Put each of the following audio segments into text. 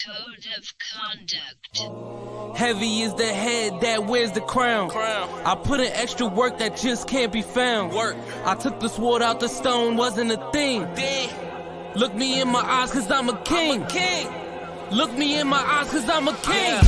Code of conduct. Heavy is the head that wears the crown. I put in extra work that just can't be found. I took the sword out the stone, wasn't a thing. Look me in my eyes cause I'm a king. Look me in my eyes cause I'm a king.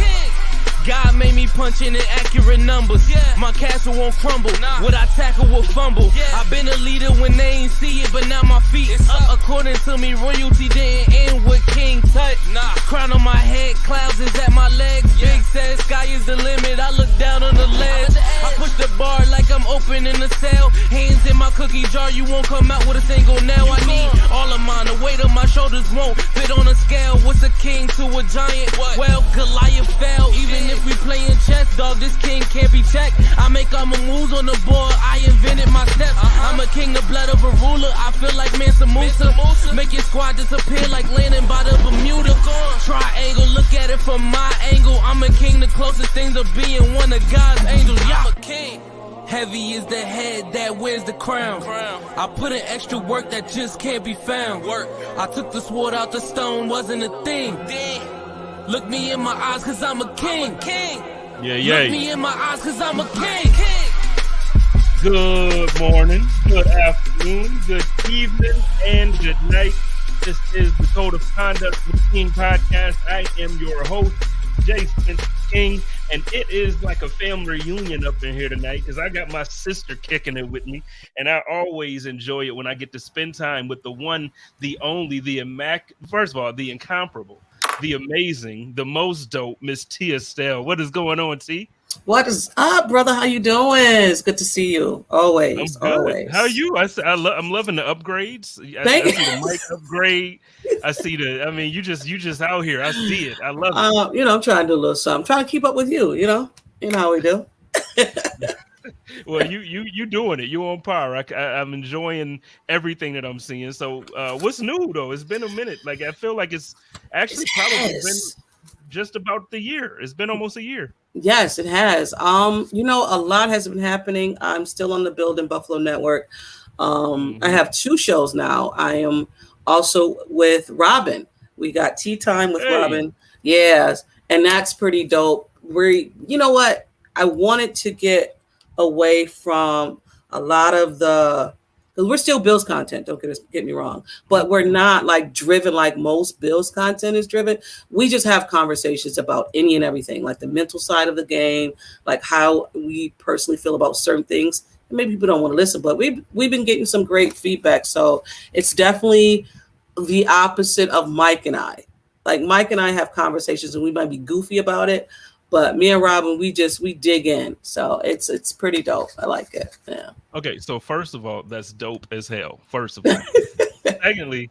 God made me punch in accurate numbers. My castle won't crumble. What I tackle will fumble. I've been a leader when they ain't see it, but now my feet is up. According to me, royalty didn't end with King Tut. Crown on my head, clouds is at my legs. Big says sky is the limit. I look down on the ledge. I push the bar like I'm opening a cell. Hands in my cookie jar, you won't come out with a single nail. I need all of mine. The weight of my shoulders won't fit on a scale. What's a king to a giant? Well, Goliath fell. Even if we playing chess, dog, this king can't be checked. I make all my moves on the board. I invented my steps. I'm a king, the blood of a ruler. I feel like Mansa Musa. Make your squad disappear like landing by the Bermuda. Triangle, look at it from my angle. I'm a king, the closest thing to being one of God's angels. I'm a king. Heavy is the head that wears the crown. I put in extra work that just can't be found. I took the sword out the stone, wasn't a thing. Look me in my eyes cause I'm a king. Look me in my eyes cause I'm a king. Good morning, good afternoon, good evening, and good night. This is the Code of Conduct Routine Podcast. I am your host, Jason King, and it is like a family reunion up in here tonight because I got my sister kicking it with me, and I always enjoy it when I get to spend time with the one, the only, the first of all, the incomparable, the amazing, the most dope, Miss T. Estell. What is going on, T? What is up, brother? How you doing? It's good to see you. Always, always. How are you? I'm loving the upgrades. I see the mic upgrade. I see you just out here. I see it. I love it. I'm trying to do a little something. I'm trying to keep up with you. You know how we do. Well, you doing it. You on par. I'm enjoying everything that I'm seeing. So, what's new though? It's been a minute. Like I feel like it's actually probably been just about the year. It's been almost a year. Yes, it has. A lot has been happening. I'm still on the Build in Buffalo Network. I have 2 shows now. I am also with Robin. We got Tea Time with Robin. Yes, and that's pretty dope. You know what? I wanted to get away from a lot of because we're still Bills content, don't get me wrong, but we're not like driven like most Bills content is driven. We just have conversations about any and everything, like the mental side of the game, like how we personally feel about certain things. And maybe people don't want to listen, but we've been getting some great feedback. So it's definitely the opposite of Mike and I. Like Mike and I have conversations and we might be goofy about it, but me and Robin, we dig in. So it's pretty dope. I like it. Yeah. Okay, so first of all, that's dope as hell. First of all. Secondly,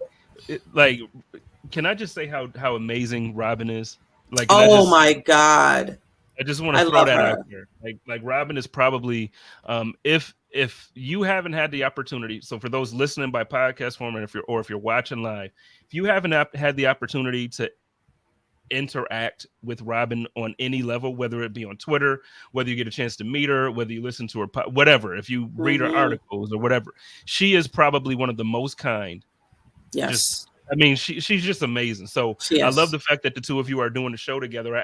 can I just say how amazing Robin is? Like, my God. I just want to throw that out there. Like Robin is probably, if you haven't had the opportunity, so for those listening by podcast form, and if you're watching live, if you haven't had the opportunity to interact with Robin on any level, whether it be on Twitter, whether you get a chance to meet her, whether you listen to her, whatever, if you read her articles or whatever, she is probably one of the most kind. Yes. She's just amazing. So I love the fact that the two of you are doing the show together.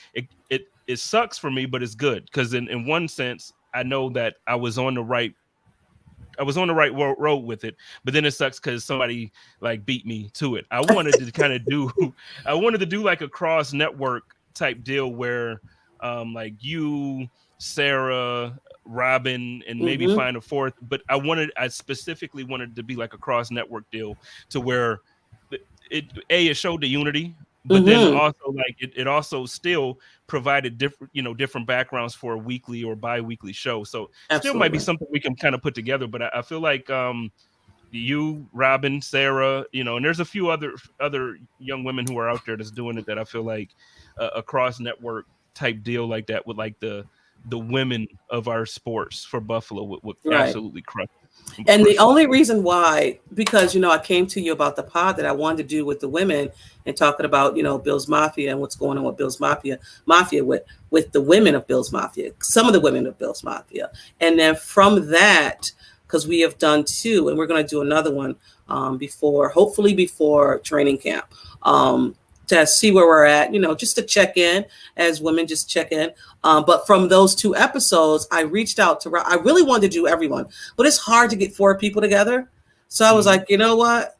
It sucks for me, but it's good because in one sense, I know that I was on the right road with it, but then it sucks because somebody like beat me to it. I wanted to do like a cross network type deal where like you, Sarah, Robin, and maybe find a fourth, but I specifically wanted to be like a cross network deal to where it showed the unity, but then also like it also still provided different backgrounds for a weekly or bi-weekly show. So still might be something we can kind of put together, but I feel like you, Robin, Sarah, and there's a few other young women who are out there that's doing it that I feel like a cross network type deal like that with like the women of our sports for Buffalo would absolutely crush. And the only reason why, because, I came to you about the pod that I wanted to do with the women and talking about, Bills Mafia and what's going on with Bills Mafia with the women of Bills Mafia, some of the women of Bills Mafia. And then from that, because we have done 2 and we're going to do another one hopefully before training camp. to see where we're at, just to check in as women, just check in. But from those 2 episodes, I reached out to Rob. I really wanted to do everyone, but it's hard to get 4 people together. So I was like, you know what?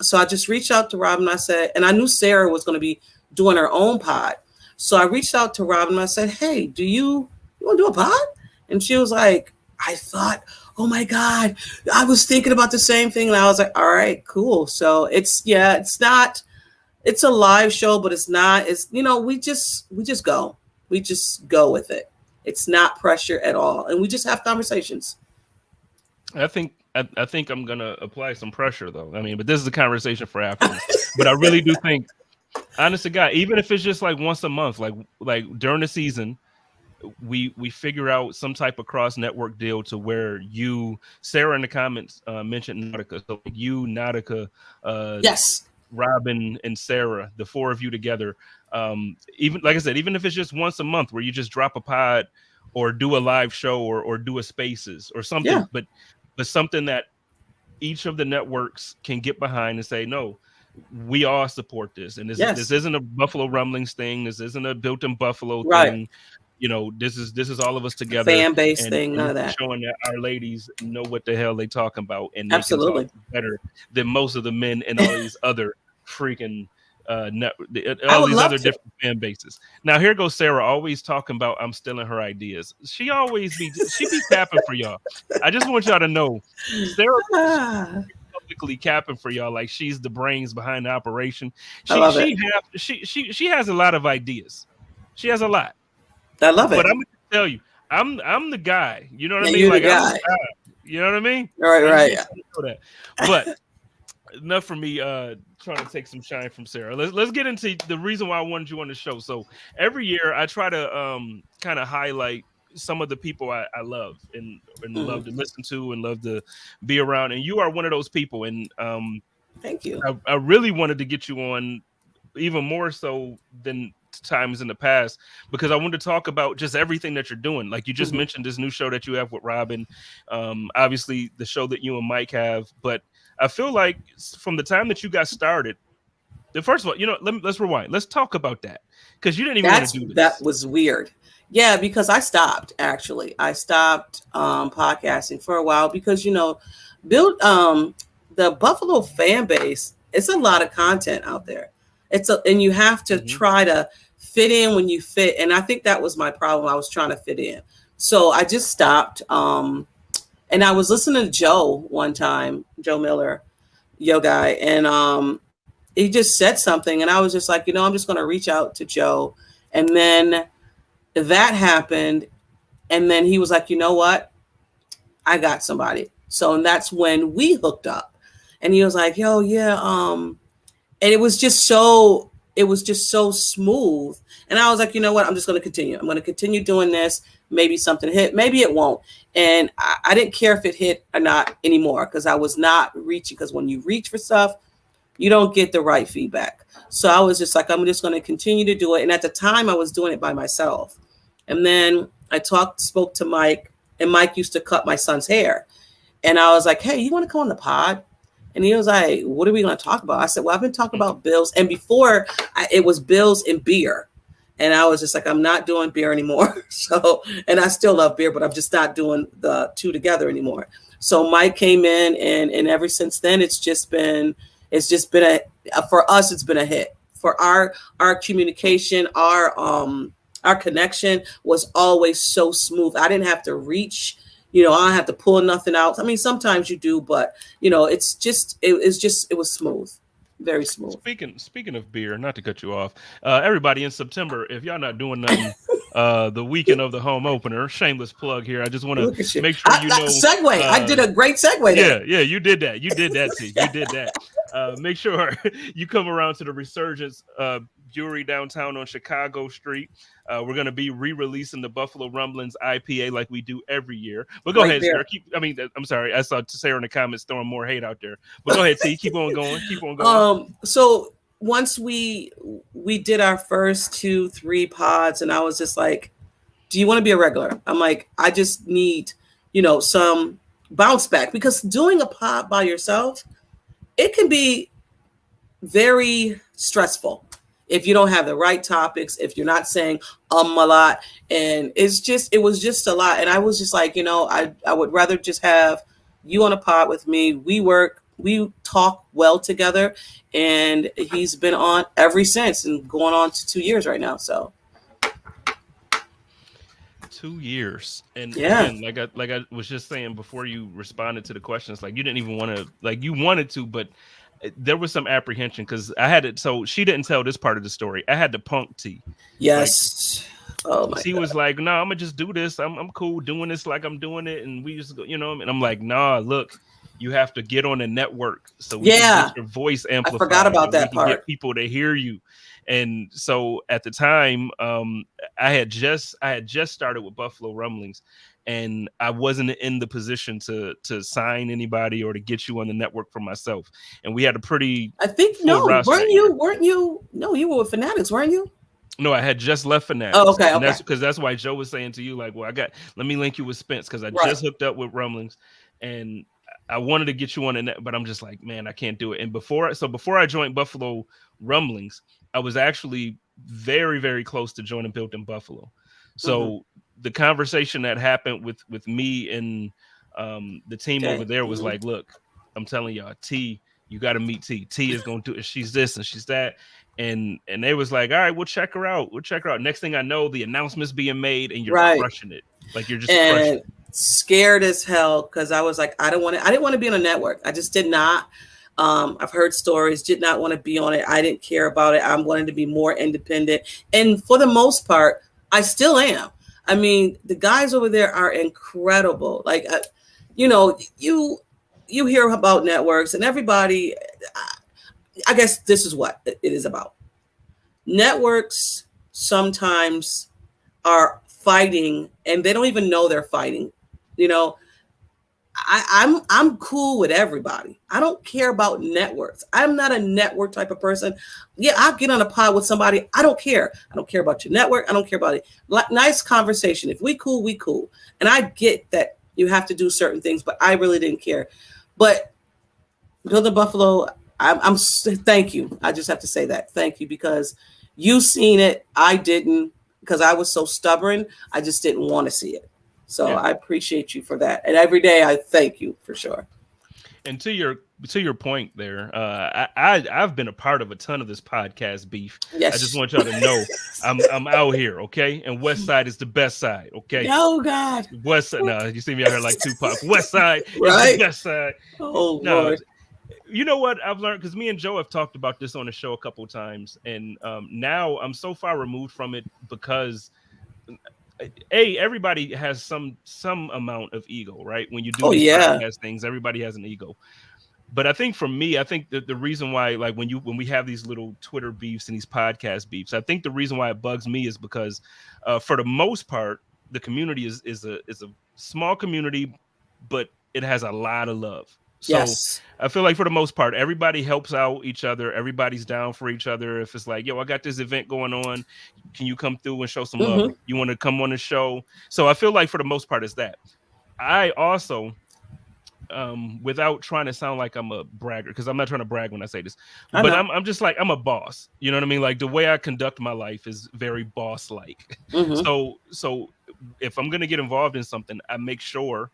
So I just reached out to Rob and I said, and I knew Sarah was going to be doing her own pod. So I reached out to Rob and I said, hey, do you want to do a pod? And she was like, I thought, oh my God, I was thinking about the same thing. And I was like, all right, cool. So it's a live show, but it's we just go. We just go with it. It's not pressure at all. And we just have conversations. I think I'm gonna apply some pressure though. I mean, but this is a conversation for afterwards. But I really do think, honest to God, even if it's just like once a month, like during the season, we figure out some type of cross network deal to where Sarah in the comments mentioned Nautica. So like Nautica, yes, Robin and Sarah, the 4 of you together. Even like I said, even if it's just once a month where you just drop a pod or do a live show or do a spaces or something, but something that each of the networks can get behind and say, no, we all support this. And this isn't a Buffalo Rumblings thing. This isn't a Built in Buffalo thing. This is all of us together. Fan base thing, none of that. Showing that our ladies know what the hell they talking about, and they absolutely can talk better than most of the men and all these other freaking all these other different fan bases. Now here goes Sarah, always talking about I'm stealing her ideas. She be capping for y'all. I just want y'all to know, Sarah publicly capping for y'all like she's the brains behind the operation. She has a lot of ideas. She has a lot. I love it. But I'm gonna tell you, I'm the guy. You know what I mean? You're like the guy. I'm the guy. You know what I mean? Right. But enough for me trying to take some shine from Sarah. Let's get into the reason why I wanted you on the show. So every year I try to kind of highlight some of the people I love and love to listen to and love to be around. And you are one of those people. And thank you. I really wanted to get you on even more so than times in the past, because I wanted to talk about just everything that you're doing. Like you just mentioned this new show that you have with Robin, obviously the show that you and Mike have, but I feel like from the time that you got started, first of all, let's rewind. Let's talk about that, because you didn't even want to do this. That was weird. Yeah, because I stopped podcasting for a while because, build the Buffalo fan base, it's a lot of content out there. And you have to try to fit in when you fit. And I think that was my problem. I was trying to fit in. So I just stopped. And I was listening to Joe one time, Joe Miller, Yo Guy. And he just said something. And I was just like, I'm just going to reach out to Joe. And then that happened. And then he was like, you know what? I got somebody. So and that's when we hooked up. And he was like, yo, yeah. And it was just so smooth. And I was like, you know what? I'm just going to continue. I'm going to continue doing this. Maybe something hit, maybe it won't. And I didn't care if it hit or not anymore, because I was not reaching, because when you reach for stuff, you don't get the right feedback. So I was just like, I'm just going to continue to do it. And at the time I was doing it by myself. And then I spoke to Mike, and Mike used to cut my son's hair. And I was like, hey, you want to come on the pod? And he was like, what are we going to talk about? I said, well, I've been talking about bills. And before it was bills and beer. And I was just like, I'm not doing beer anymore. So, and I still love beer, but I'm just not doing the two together anymore. So Mike came in, and ever since then, it's just been for us, it's been a hit. For our communication, our connection was always so smooth. I didn't have to reach. I don't have to pull nothing out. I mean, sometimes you do, but it was smooth, very smooth. Speaking of beer, not to cut you off, everybody in September, if y'all not doing nothing, the weekend of the home opener, shameless plug here. I just want to make sure segue. I did a great segue there. Yeah, you did that. You did that, T. You did that. Make sure you come around to the Resurgence Brewery downtown on Chicago Street. We're going to be re-releasing the Buffalo Rumblings IPA like we do every year. But go ahead, Sarah. I'm sorry. I saw Sarah in the comments throwing more hate out there. But go ahead, T. Keep on going. So once we did our first 2-3 pods, and I was just like, do you want to be a regular? I'm like, I just need, some bounce back, because doing a pod by yourself, it can be very stressful. if you don't have the right topics, if you're not saying a lot, and it was just a lot. And I was just like, I would rather just have you on a pod with me. We talk well together, and he's been on ever since, and going on to 2 years right now. So 2 years. And yeah, again, like I was just saying before you responded to the questions, like you didn't even want to, like you wanted to, but there was some apprehension because I had it. So she didn't tell this part of the story. I had to punk T. yes. Oh my She God. was like, "No, I'm gonna just do this. I'm cool doing this like I'm doing it." And we just go, and I'm like, "Nah, look, you have to get on a network so we can get your voice amplified. I forgot about that we can part. get people to hear you." And so at the time, I had just started with Buffalo Rumblings, and I wasn't in the position to sign anybody or to get you on the network for myself. And we had a pretty I think full roster weren't you? No, you were with Fanatics, weren't you? No, I had just left Fanatics. Oh, okay. And that's why Joe was saying to you, like, well, let me link you with Spence because I just hooked up with Rumblings, and I wanted to get you on the net, but I'm just like, man, I can't do it. And before I joined Buffalo Rumblings, I was actually very, very close to joining Built in Buffalo. So the conversation that happened with me and the team over there was like, look, I'm telling y'all, T, you got to meet T. T is going to do it. She's this and she's that. And they was like, all right, we'll check her out. Next thing I know, the announcement's being made and you're crushing it. Like you're just crushing it. Scared as hell because I was like, I didn't want to be on a network. I just did not. I've heard stories, did not want to be on it. I didn't care about it. I wanted to be more independent. And for the most part, I still am. I mean, the guys over there are incredible. Like, you hear about networks and everybody, I guess this is what it is about. Networks sometimes are fighting and they don't even know they're fighting. I'm cool with everybody. I don't care about networks. I'm not a network type of person. Yeah, I'll get on a pod with somebody. I don't care. I don't care about your network. I don't care about it. Nice conversation. If we cool, we cool. And I get that you have to do certain things, but I really didn't care. But Build in Buffalo, I'm thank you. I just have to say that. Thank you because you seen it. I didn't because I was so stubborn. I just didn't want to see it. So I appreciate you for that. And every day I thank you for sure. And to your point there, I've been a part of a ton of this podcast beef. Yes. I just want y'all to know I'm out here, okay? And West Side is the best side, okay? Oh God. West Side. No, you see me out here like Tupac. West Side is the best side. Oh Lord. You know what I've learned, because me and Joe have talked about this on the show a couple of times, and now I'm so far removed from it because everybody has some amount of ego, right? When you do these podcast things, everybody has an ego. But I think for me, I think that the reason why, like when we have these little Twitter beefs and these podcast beefs, I think the reason why it bugs me is because for the most part, the community is a small community, but it has a lot of love. So I feel like for the most part, everybody helps out each other. Everybody's down for each other. If it's like, yo, I got this event going on, can you come through and show some love? You want to come on the show? So I feel like for the most part, it's that. I also, without trying to sound like I'm a bragger, because I'm not trying to brag when I say this, but I'm just like, I'm a boss. You know what I mean? Like the way I conduct my life is very boss-like. So if I'm going to get involved in something, I make sure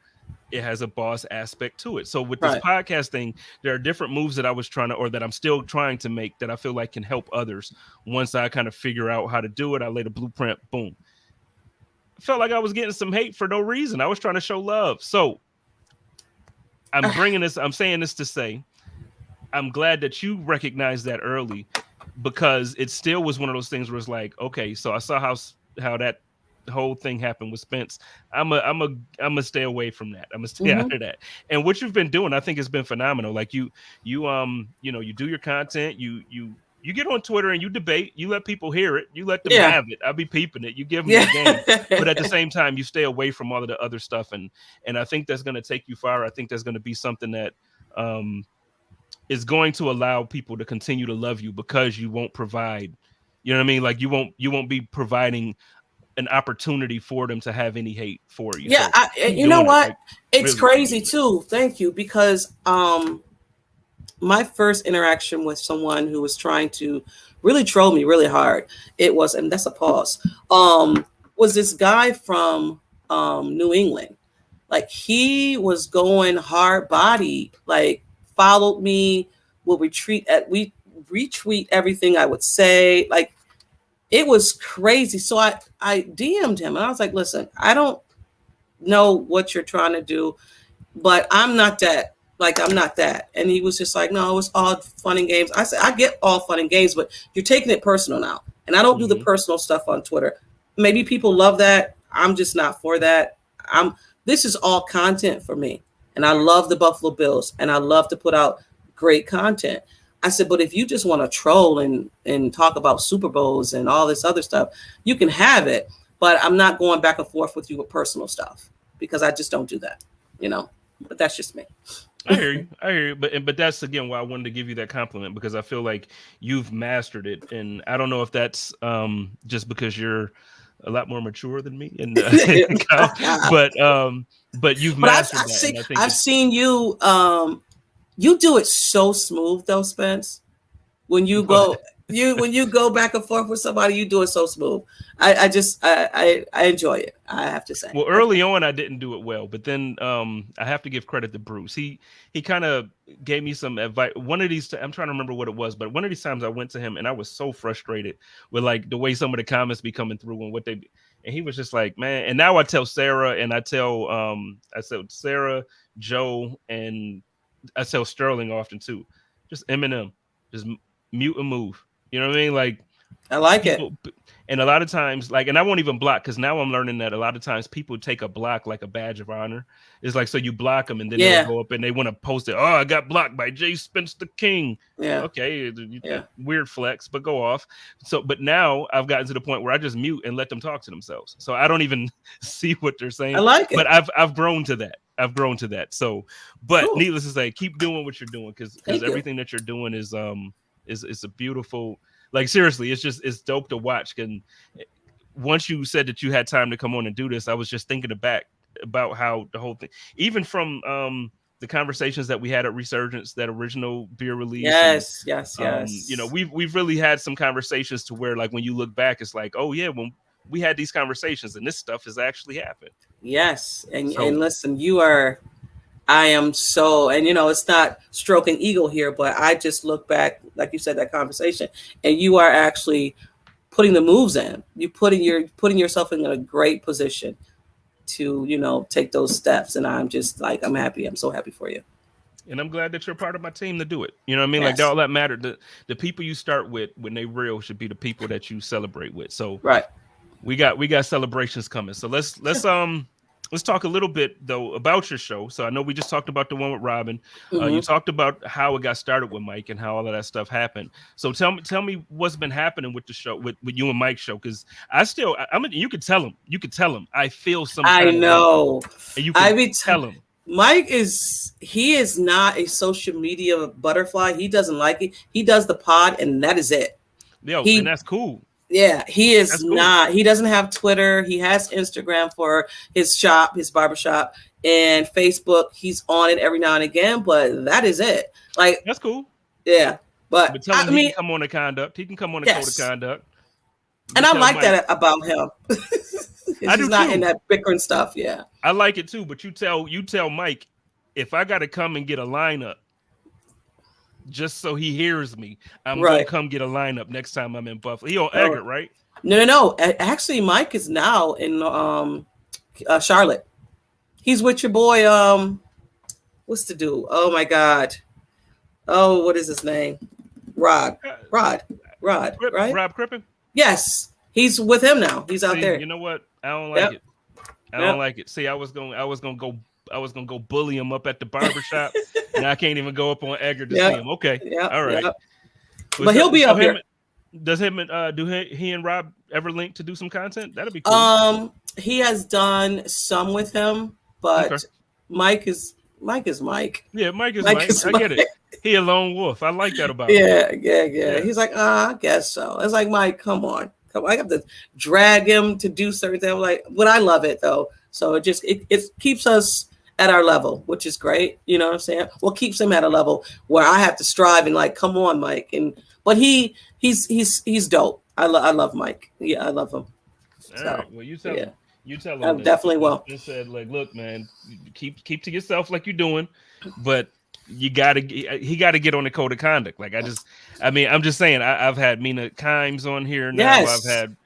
it has a boss aspect to it. So with this podcast thing, there are different moves that I was trying to, or that I'm still trying to make, that I feel like can help others. Once I kind of figure out how to do it, I lay the blueprint, boom. Felt like I was getting some hate for no reason. I was trying to show love. So I'm saying this to say, I'm glad that you recognized that early, because it still was one of those things where it's like, okay, so I saw how that whole thing happened with Spence. I'm a stay away from that. I'm gonna stay out of that. And what you've been doing, I think, has been phenomenal. Like you do your content, you get on Twitter and you debate, you let people hear it, you let them have it. I'll be peeping it. You give them the game, but at the same time, you stay away from all of the other stuff. And I think that's going to take you far. I think that's going to be something that is going to allow people to continue to love you, because you won't provide, you know what I mean? Like you won't be providing an opportunity for them to have any hate for you. Yeah. So you know what? Like, it's really crazy too. Thank you. Because my first interaction with someone who was trying to really trolled me really hard. It was, and that's a pause. Was this guy from New England? Like he was going hard body, like followed me, will we retweet everything I would say. Like it was crazy. So I DM'd him and I was like, listen, I don't know what you're trying to do, but I'm not that. Like, I'm not that. And he was just like, no, it's all fun and games. I said, I get all fun and games, but you're taking it personal now. And I don't do the personal stuff on Twitter. Maybe people love that. I'm just not for that. This is all content for me. And I love the Buffalo Bills and I love to put out great content. I said, but if you just want to troll and talk about Super Bowls and all this other stuff, you can have it. But I'm not going back and forth with you with personal stuff because I just don't do that, you know, but that's just me. I hear you. But that's again why I wanted to give you that compliment, because I feel like you've mastered it. And I don't know if that's just because you're a lot more mature than me. And but you've mastered that. I've seen you you do it so smooth though, Spence. When you go when you go back and forth with somebody, you do it so smooth. I enjoy it, I have to say. Well, early on I didn't do it well, but then I have to give credit to Bruce. He kind of gave me some advice. One of these I'm trying to remember what it was, but one of these times I went to him and I was so frustrated with like the way some of the comments be coming through and and he was just like, man. And now I tell Sarah and I tell Sarah, Joe, and I tell Sterling often too. Just Eminem, just mute and move. You know what I mean? Like, I like it. And a lot of times, like, and I won't even block, because now I'm learning that a lot of times people take a block like a badge of honor. It's like, so you block them and then they'll go up and they want to post it. Oh, I got blocked by Jay Spence the King. Yeah. Okay. Weird flex, but go off. So, but now I've gotten to the point where I just mute and let them talk to themselves. So I don't even see what they're saying. I like it. But I've grown to that. So, but cool. Needless to say, keep doing what you're doing, because everything that you're doing is a beautiful. Like, seriously, it's dope to watch. And once you said that you had time to come on and do this, I was just thinking about how the whole thing, even from the conversations that we had at Resurgence, that original beer release. Yes. You know, we've really had some conversations to where, like, when you look back, it's like, oh yeah, when we had these conversations and this stuff has actually happened. Yes. And listen, I am so, and you know, it's not stroking ego here, but I just look back, like you said, that conversation, and you are actually putting the moves in. You're putting yourself in a great position to, you know, take those steps. And I'm just like, I'm happy. I'm so happy for you. And I'm glad that you're part of my team to do it. You know what I mean? Yes. Like, all that mattered. The people you start with when they real should be the people that you celebrate with. So right. We got celebrations coming. So let's talk a little bit though about your show. So I know we just talked about the one with Robin. You talked about how it got started with Mike and how all of that stuff happened. So tell me what's been happening with the show, with you and Mike's show, because you could tell him I feel something. I know. And you can tell him. Mike is not a social media butterfly. He doesn't like it. He does the pod and that is it. And that's cool. Yeah, he is not. He doesn't have Twitter. He has Instagram for his shop, his barbershop, and Facebook. He's on it every now and again, but that is it. Like, that's cool. Yeah, but tell him he can come on the conduct. He can come on the code of conduct. And I like that about him. He's not in that bickering stuff. Yeah, I like it too. But you tell Mike, if I got to come and get a lineup, just so he hears me, I'm gonna come get a lineup next time I'm in Buffalo. He on Eggert, right? No. Actually, Mike is now in Charlotte. He's with your boy. What's the dude? Oh my God. Oh, what is his name? Rod. Right? Rob Crippen? Yes, he's with him now. He's out there. You know what? I don't like it. I don't like it. See, I was gonna go bully him up at the barbershop, and I can't even go up on Eggert to see him. Okay, all right. But he'll be up here. Does him do he and Rob ever link to do some content? That'd be cool. He has done some with him, but Mike is Mike. Yeah, Mike is Mike. I get it. He a lone wolf. I like that about him. Yeah. He's like, I guess so. It's like, Mike, come on. I have to drag him to do certain things. Like, but I love it though. So it keeps us at our level, which is great. You know what I'm saying? Well, keeps him at a level where I have to strive and like, come on, Mike. But he He's dope. I love Mike. Yeah, I love him. All So right. Well, yeah, you tell I him that. definitely will. They said, like, look, man, keep to yourself like you're doing, but you gotta he got to get on the code of conduct. Like I mean, I'm just saying. I've had Mina Kimes on here now. I've Yes, had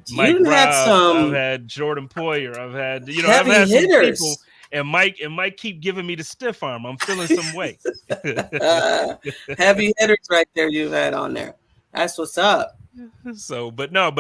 you Mike done had Robb. I've some had Jordan Poyer. I've had I've heavy had some people, hitters. and Mike keep giving me the stiff arm. I'm feeling some way. Heavy hitters right there you've had on there. That's what's up. So, but no,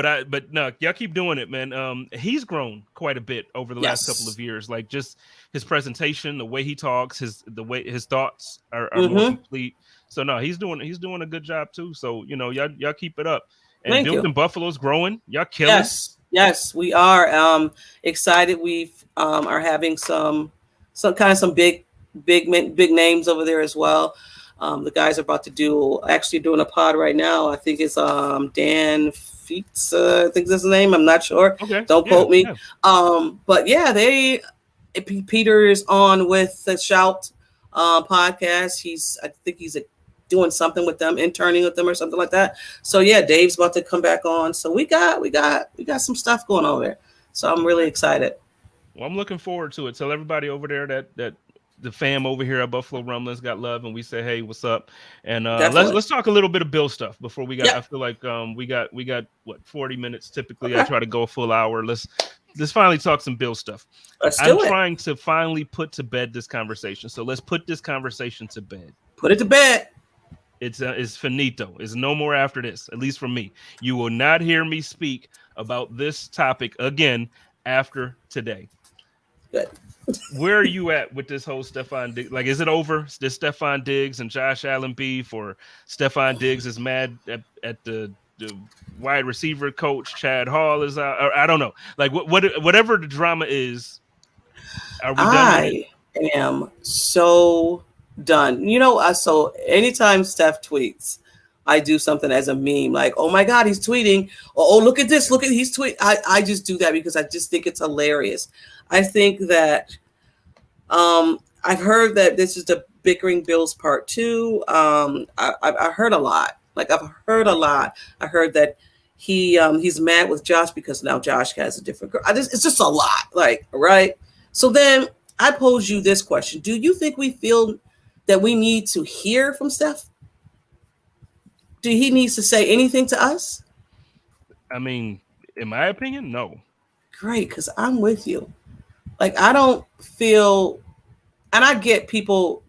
y'all keep doing it, man. He's grown quite a bit over the last couple Yes. of years. Like just his presentation, the way he talks, the way his thoughts are more Mm-hmm. complete. So no, he's doing a good job too. So y'all keep it up. And Thank you. Building Buffalo's growing. Y'all killing. Yes, we are excited. We are having some big names over there as well. The guys are about to doing a pod right now. I think it's Dan Feets, I think that's his name. I'm not sure. Okay. Don't quote me. Yeah. But yeah, Peter is on with the Shout podcast. I think he's doing something with them, interning with them or something like that. So yeah, Dave's about to come back on. So we got some stuff going on there. So I'm really excited. Well, I'm looking forward to it. Tell everybody over there that the fam over here at Buffalo Rumblings got love, and we say, hey, what's up? And let's talk a little bit of Bill stuff before we got. Yep. I feel like we got what 40 minutes typically. Okay. I try to go a full hour. Let's finally talk some Bill stuff. I'm trying to finally put to bed this conversation. So let's put this conversation to bed. Put it to bed. It's finito. It's no more after this, at least for me. You will not hear me speak about this topic again after today. Good. Where are you at with this whole Stefon Diggs? Like, is it over? This Stefon Diggs and Josh Allen beef, or Stefon Diggs is mad at the wide receiver coach Chad Hall is out? Or, I don't know. Like, whatever the drama is, are we done with it? I am so done. So anytime Steph tweets, I do something as a meme, like, oh my God, he's tweeting. Oh, look at this. He's tweeting. I just do that because I just think it's hilarious. I think that I've heard that this is the bickering Bills part 2. I heard a lot. I've heard a lot. I heard that he's mad with Josh because now Josh has a different girl. It's just a lot. Right. So then I pose you this question. Do you think we feel that we need to hear from Steph? Do he needs to say anything to us? I mean, in my opinion, no. Great, because I'm with you. I don't feel, and I get people,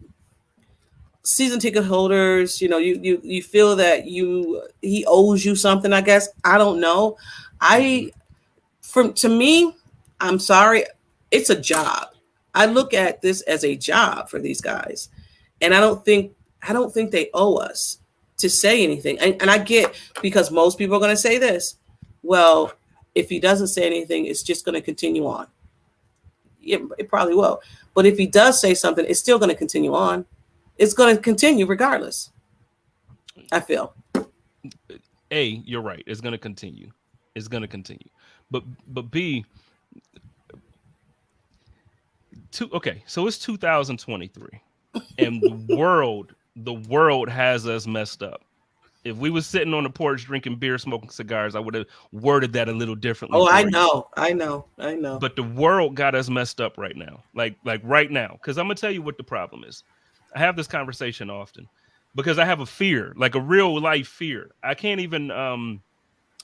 season ticket holders, you feel that he owes you something, I guess. I don't know. To me, I'm sorry, it's a job. I look at this as a job for these guys. And I don't think they owe us to say anything. And I get, because most people are going to say this. Well, if he doesn't say anything, it's just going to continue on. It probably will. But if he does say something, it's still going to continue on. It's going to continue regardless. I feel. A, you're right. It's going to continue. But B, okay, so it's 2023. And the world has us messed up. If we was sitting on the porch drinking beer, smoking cigars, I would have worded that a little differently. Oh, I know. But the world got us messed up right now. Like right now. Because I'm going to tell you what the problem is. I have this conversation often because I have a fear, like a real life fear. I can't even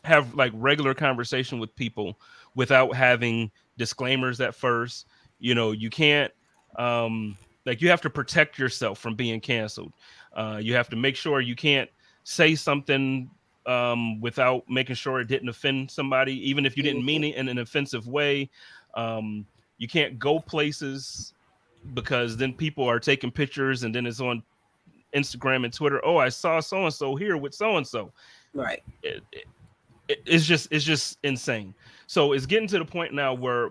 have regular conversation with people without having disclaimers at first. You can't you have to protect yourself from being canceled. You have to make sure you can't say something without making sure it didn't offend somebody, even if you didn't mean it in an offensive way. You can't go places because then people are taking pictures and then it's on Instagram and Twitter. Oh, I saw so-and-so here with so-and-so. Right. It's just insane. So it's getting to the point now where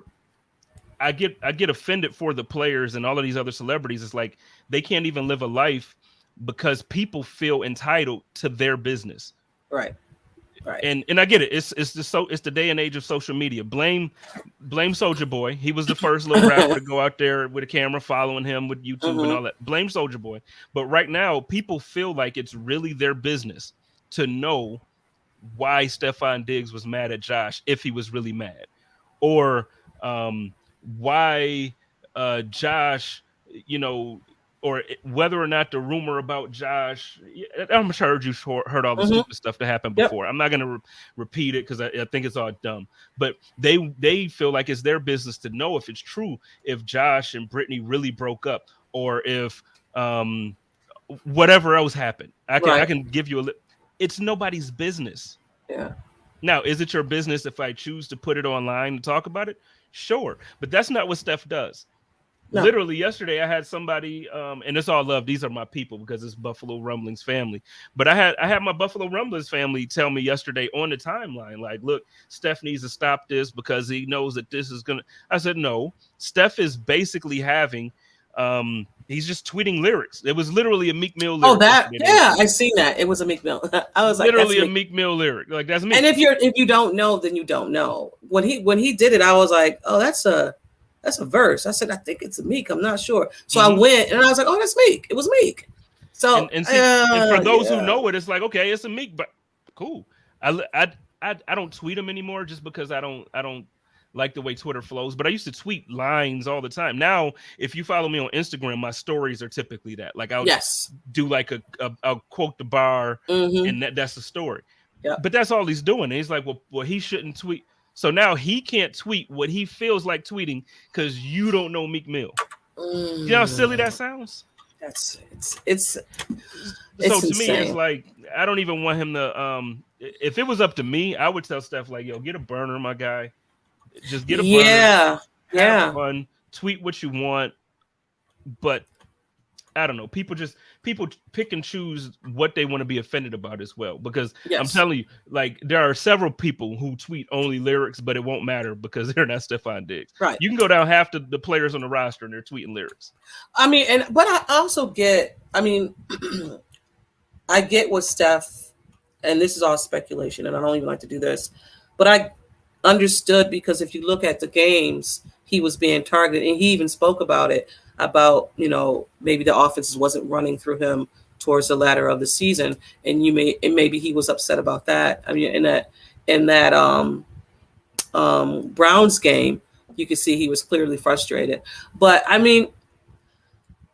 I get offended for the players and all of these other celebrities. It's like they can't even live a life because people feel entitled to their business. Right. And I get it. It's the day and age of social media. Blame Soulja Boy. He was the first little rapper to go out there with a camera following him with YouTube and all that. Blame Soulja Boy. But right now, people feel like it's really their business to know why Stephon Diggs was mad at Josh if he was really mad, or why Josh, or whether or not the rumor about Josh. I'm sure you heard all the stupid stuff that happened before. I'm not going to repeat it because I think it's all dumb. But they feel like it's their business to know if it's true, if Josh and Brittany really broke up, or if whatever else happened. I can give you it's nobody's business. Yeah. Now, is it your business if I choose to put it online and talk about it? Sure. But that's not what Steph does. No. Literally yesterday, I had somebody, and it's all love. These are my people because it's Buffalo Rumblings family. But I had my Buffalo Rumblings family tell me yesterday on the timeline, like, look, Steph needs to stop this because he knows that this is going to. I said, no, Steph is basically having, he's just tweeting lyrics. It was literally a Meek Mill lyric. Oh, that, yeah, I seen that. It was a Meek Mill. I was literally like, a Meek Mill lyric. Like, that's me. And if you don't know, then you don't know. When he did it, I was like, oh, that's a verse. I said, I think it's a Meek. I'm not sure. So I went and I was like, oh, that's Meek. It was Meek. So and for those who know it, it's like, okay, it's a Meek, but cool. I don't tweet them anymore just because I don't like the way Twitter flows. But I used to tweet lines all the time. Now, if you follow me on Instagram, my stories are typically that. Like I'll do like I'll quote the bar, and that's the story. Yeah. But that's all he's doing. And he's like, well, he shouldn't tweet. So now he can't tweet what he feels like tweeting because you don't know Meek Mill. You know how silly that sounds? It's so to insane. Me, it's like I don't even want him to. If it was up to me, I would tell Steph like, "Yo, get a burner, my guy. Just get a burner. Have fun. Tweet what you want." But I don't know. People pick and choose what they want to be offended about as well. Because I'm telling you, like there are several people who tweet only lyrics, but it won't matter because they're not Stephon Diggs. Right. You can go down half the players on the roster and they're tweeting lyrics. I mean, but I also get. I mean, I get what Steph, and this is all speculation, and I don't even like to do this, but I understood because if you look at the games, he was being targeted, and he even spoke about it. About maybe the offense wasn't running through him towards the latter of the season, and maybe he was upset about that. I mean, in that Browns game, you could see he was clearly frustrated. But I mean,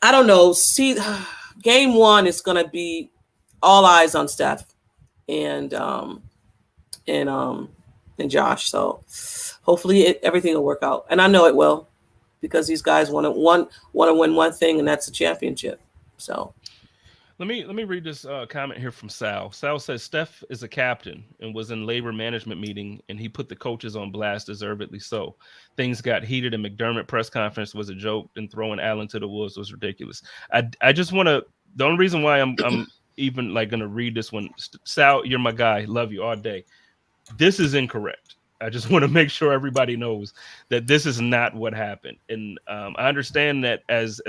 I don't know. See, game one is going to be all eyes on Steph and Josh. So hopefully everything will work out, and I know it will. Because these guys want to win one thing, and that's a championship. So, let me read this comment here from Sal. Sal says Steph is a captain and was in labor management meeting, and he put the coaches on blast, deservedly so. Things got heated, and McDermott press conference was a joke, and throwing Allen to the wolves was ridiculous. I just want to. The only reason why I'm even like going to read this one, Sal, you're my guy, love you all day. This is incorrect. I just want to make sure everybody knows that this is not what happened. And I understand that as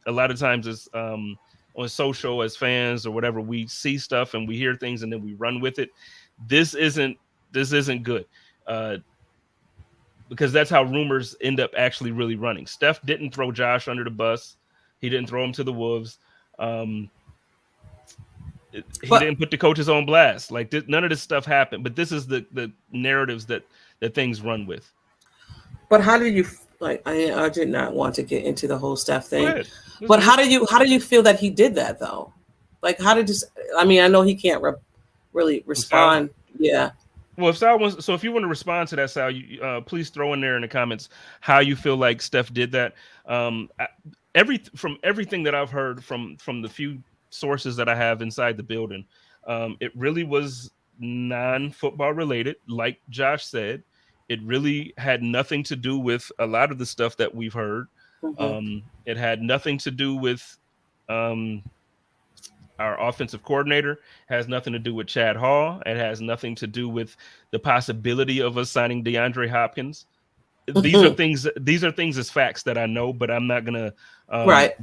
a lot of times as on social as fans or whatever, we see stuff and we hear things and then we run with it. This isn't good because that's how rumors end up actually really running. Steph didn't throw Josh under the bus. He didn't throw him to the wolves. He didn't put the coaches on blast. Like none of this stuff happened. But this is the narratives that things run with. But how do you like? I did not want to get into the whole Steph thing. But how do you feel that he did that though? Like how did this? I mean, I know he can't really respond. Yeah. Well, if you want to respond to that, Sal, you, please throw in there in the comments how you feel like Steph did that. Everything that I've heard from the few sources that I have inside the building, it really was non-football related. Like Josh said, it really had nothing to do with a lot of the stuff that we've heard. It had nothing to do with our offensive coordinator. It has nothing to do with Chad Hall. It has nothing to do with the possibility of us signing DeAndre Hopkins. These are things as facts that I know, but I'm not gonna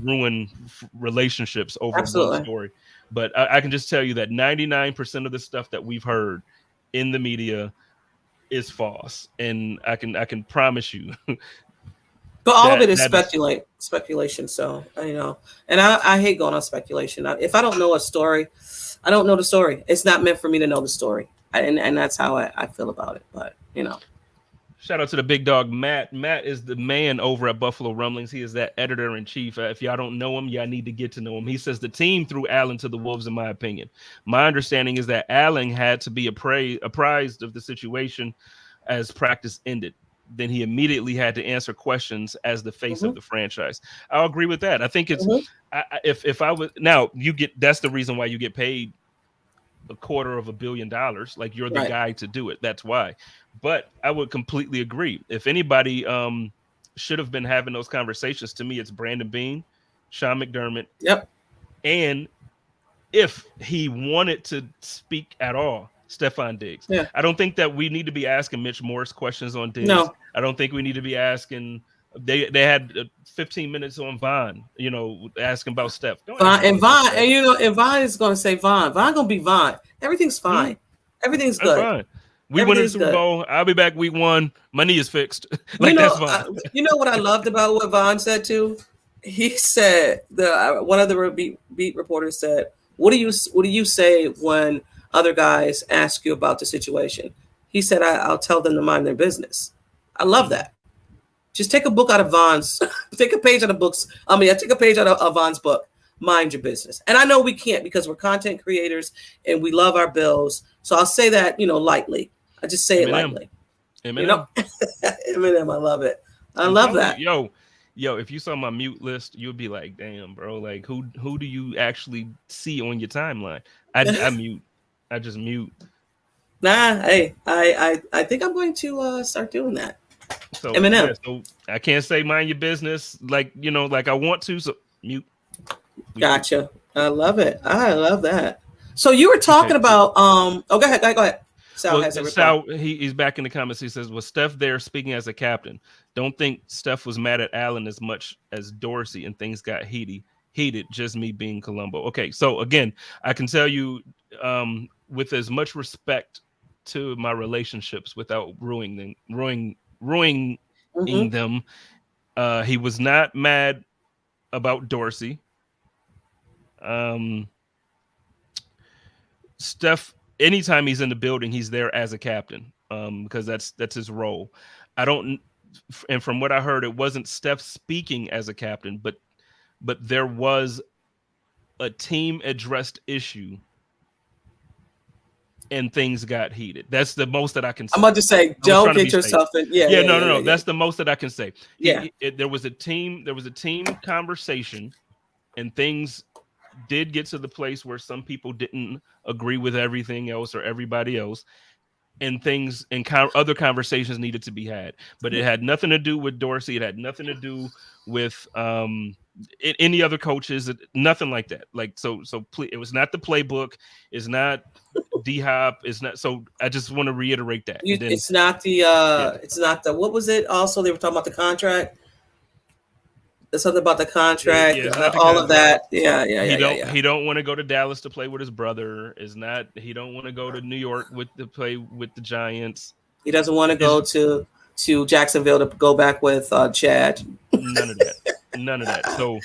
ruin relationships over one story. But I can just tell you that 99% of the stuff that we've heard in the media is false, and I can promise you. But all of it is speculation. So and I hate going on speculation. If I don't know a story, I don't know the story. It's not meant for me to know the story. And that's how I feel about it. But Shout out to the big dog, Matt. Matt is the man over at Buffalo Rumblings. He is that editor in chief. If y'all don't know him, y'all need to get to know him. He says the team threw Allen to the wolves, in my opinion. My understanding is that Allen had to be apprised of the situation as practice ended. Then he immediately had to answer questions as the face of the franchise. I'll agree with that. I think it's if I was now that's the reason why you get paid $250 million. Like you're the guy to do it. That's why. But I would completely agree. If anybody should have been having those conversations, to me, it's Brandon Beane, Sean McDermott. Yep. And if he wanted to speak at all, Stephon Diggs. Yeah. I don't think that we need to be asking Mitch Morse questions on Diggs. No. I don't think we need to be asking. They had 15 minutes on Vaughn, asking about Steph. Vaughn and Vaughn is going to say Vaughn. Vaughn going to be Vaughn. Everything's fine. Everything's good. Fine. We win the Super Bowl. I'll be back week 1. My knee is fixed. That's fine. You know what I loved about what Vaughn said too? He said one of the beat reporters said, "What do you say when other guys ask you about the situation?" He said, "I'll tell them to mind their business." I love that. Just take a book out of Vaughn's. Take a page out of books. Take a page out of Vaughn's book. Mind your business. And I know we can't because we're content creators and we love our bills. So I'll say that lightly. I just say it lightly. Eminem. Eminem. I love it. I love that. Yo, if you saw my mute list, you'd be like, damn, bro. Like, who do you actually see on your timeline? I mute. I just mute. Nah, hey, I think I'm going to start doing that. So, Eminem. Yeah, so I can't say mind your business like I want to. So mute. Gotcha. I love it. I love that. So you were talking about go ahead. Sal he's back in the comments. He says, was Steph there speaking as a captain? Don't think Steph was mad at Allen as much as Dorsey and things got heated. Just me being Columbo. Okay, so again, I can tell you with as much respect to my relationships without ruining them. He was not mad about Dorsey. Steph, anytime he's in the building, he's there as a captain because that's his role. And from what I heard, it wasn't Steph speaking as a captain, but there was a team addressed issue and things got heated. That's the most that I can say. I'm about to say, don't get yourself in. No. That's the most that I can say. There was a team conversation, and things did get to the place where some people didn't agree with everything else or everybody else, and things and other conversations needed to be had. But it had nothing to do with Dorsey. It had nothing to do with any other coaches. Nothing like that. So please, it was not the playbook. It's not D-Hop. It's not. So I just want to reiterate that. It's not the. It's not the. What was it? Also, they were talking about the contract. There's something about the contract, all of that. He don't want to go to Dallas to play with his brother. He don't want to go to New York to play with the Giants. He doesn't want to go to Jacksonville to go back with Chad. None of that. So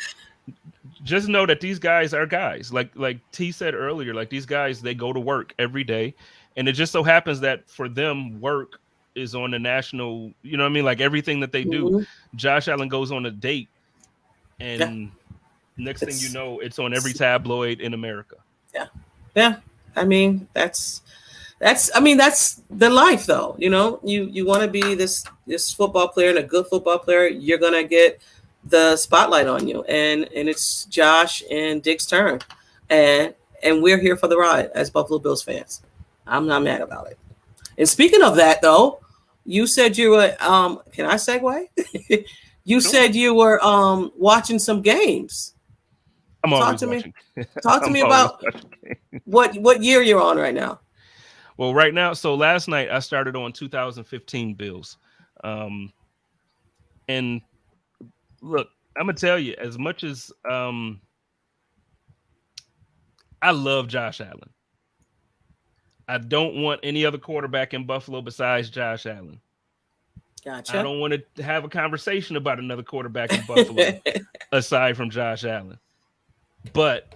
just know that these guys are guys. Like T said earlier, like these guys, they go to work every day, and it just so happens that for them, work is on the national. You know what I mean? Like everything that they do. Josh Allen goes on a date. And next thing you know, it's on every tabloid in America. Yeah. I mean, that's the life, though. You want to be this football player and a good football player. You're gonna get the spotlight on you, and it's Josh and Dick's turn, and we're here for the ride as Buffalo Bills fans. I'm not mad about it. And speaking of that, though, you said you were. Can I segue? You said you were watching some games. Talk to me about what year you're on right now. Well, right now, so last night I started on 2015 Bills. And look, I'm gonna tell you, as much as I love Josh Allen, I don't want any other quarterback in Buffalo besides Josh Allen. Gotcha. I don't want to have a conversation about another quarterback in Buffalo aside from Josh Allen. But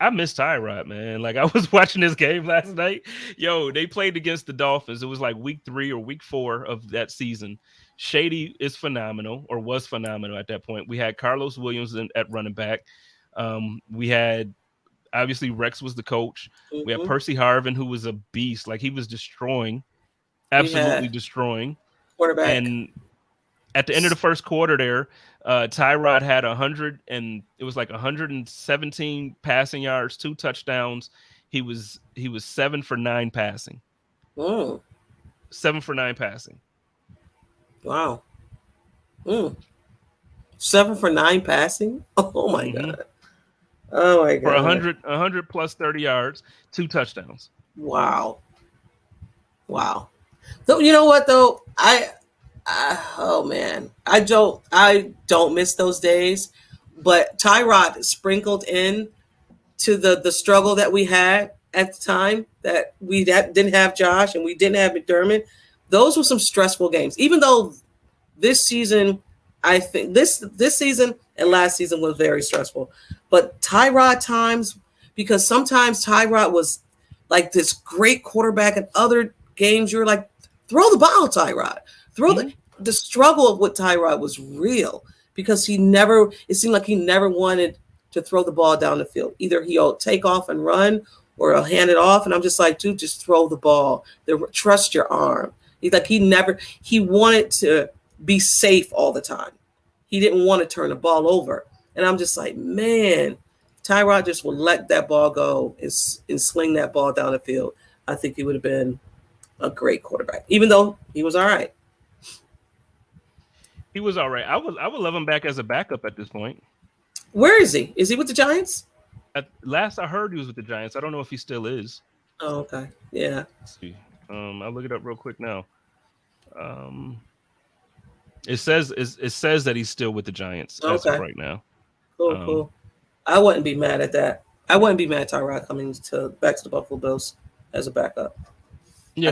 I miss Tyrod, man. Like I was watching this game last night. Yo, they played against the Dolphins. It was like week 3 or week 4 of that season. Shady is phenomenal, or was phenomenal at that point. We had Carlos Williams at running back. We had obviously Rex was the coach. We had Percy Harvin, who was a beast. Like he was destroying, absolutely destroying. Quarterback. And at the end of the first quarter there, Tyrod had 100 and it was like 117 passing yards, 2 touchdowns. He was 7 for 9 passing. 7 for 9 passing. Wow. 7 for 9 passing? Oh my God. Oh my God. For 100 plus 30 yards, 2 touchdowns. Wow. Though, you know what though? Oh man, I don't miss those days, but Tyrod sprinkled in to the struggle that we had at the time, that we didn't have Josh and we didn't have McDermott. Those were some stressful games. Even though this season, I think this season and last season was very stressful, but Tyrod times, because sometimes Tyrod was like this great quarterback, and other games you're like, throw the ball, Tyrod. The struggle with Tyrod was real, because it seemed like he never wanted to throw the ball down the field. Either he'll take off and run, or he'll hand it off. And I'm just like, dude, just throw the ball. Trust your arm. He wanted to be safe all the time. He didn't want to turn the ball over. And I'm just like, man, Tyrod just would let that ball go and sling that ball down the field. I think he would have been a great quarterback, even though he was all right. He was all right. I would love him back as a backup at this point. Where is he? Is he with the Giants? Last I heard, he was with the Giants. I don't know if he still is. Oh, okay. Yeah. Let's see. I'll look it up real quick now. It says that he's still with the Giants as of right now. Cool. I wouldn't be mad at that. I wouldn't be mad at Tyrod coming back to the Buffalo Bills as a backup. Yeah,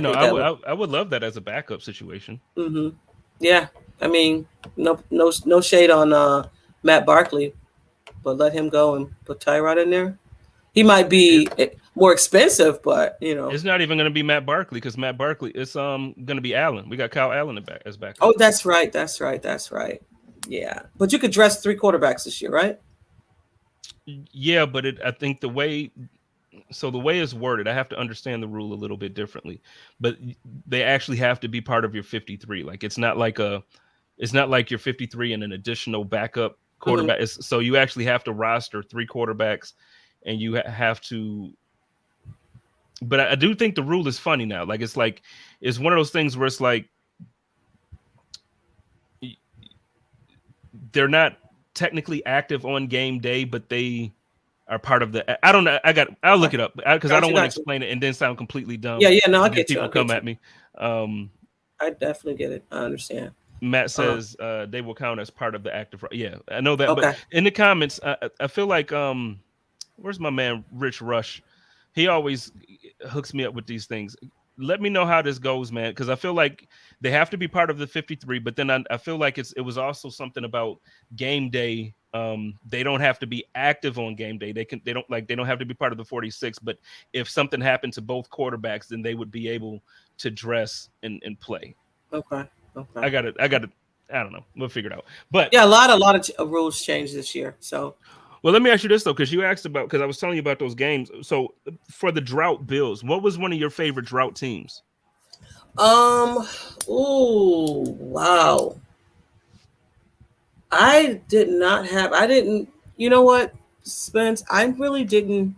I would love that as a backup situation. Mm-hmm. Yeah. I mean, no shade on Matt Barkley, but let him go and put Tyrod in there. He might be more expensive, but it's not even going to be Matt Barkley, because Matt Barkley is going to be Allen. We got Kyle Allen as backup. Oh, that's right. Yeah, but you could dress 3 quarterbacks this year, right? Yeah, but I think the way it's worded, I have to understand the rule a little bit differently. But they actually have to be part of your 53. Like it's not like you're 53 and an additional backup quarterback. Mm-hmm. So you actually have to roster 3 quarterbacks, and you have to. But I do think the rule is funny now. Like it's one of those things where it's like they're not technically active on game day, but they are part of the. I don't know. I'll look it up because I don't want to explain it and then sound completely dumb. Yeah. No, I get you. People come at me. I definitely get it. I understand. Matt says they will count as part of the active. Yeah, I know that. Okay. But in the comments, I feel like where's my man Rich Rush? He always hooks me up with these things. Let me know how this goes, man, because I feel like they have to be part of the 53. But then I feel like it was also something about game day. They don't have to be active on game day. They don't have to be part of the 46. But if something happened to both quarterbacks, then they would be able to dress and play. Okay. I got it. I don't know. We'll figure it out. But yeah, a lot of rules changed this year. So, well, let me ask you this though, because you asked about, because I was telling you about those games. So, for the drought Bills, what was one of your favorite drought teams? Oh wow. I didn't. You know what, Spence? I really didn't.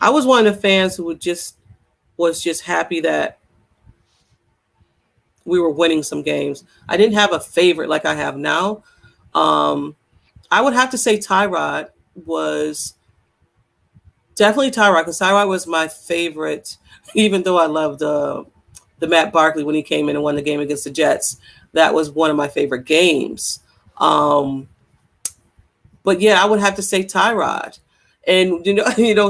I was one of the fans who was just happy that we were winning some games. I didn't have a favorite like I have now. I would have to say Tyrod was definitely Tyrod, because Tyrod was my favorite, even though I loved the Matt Barkley when he came in and won the game against the Jets. That was one of my favorite games. But yeah, I would have to say Tyrod. And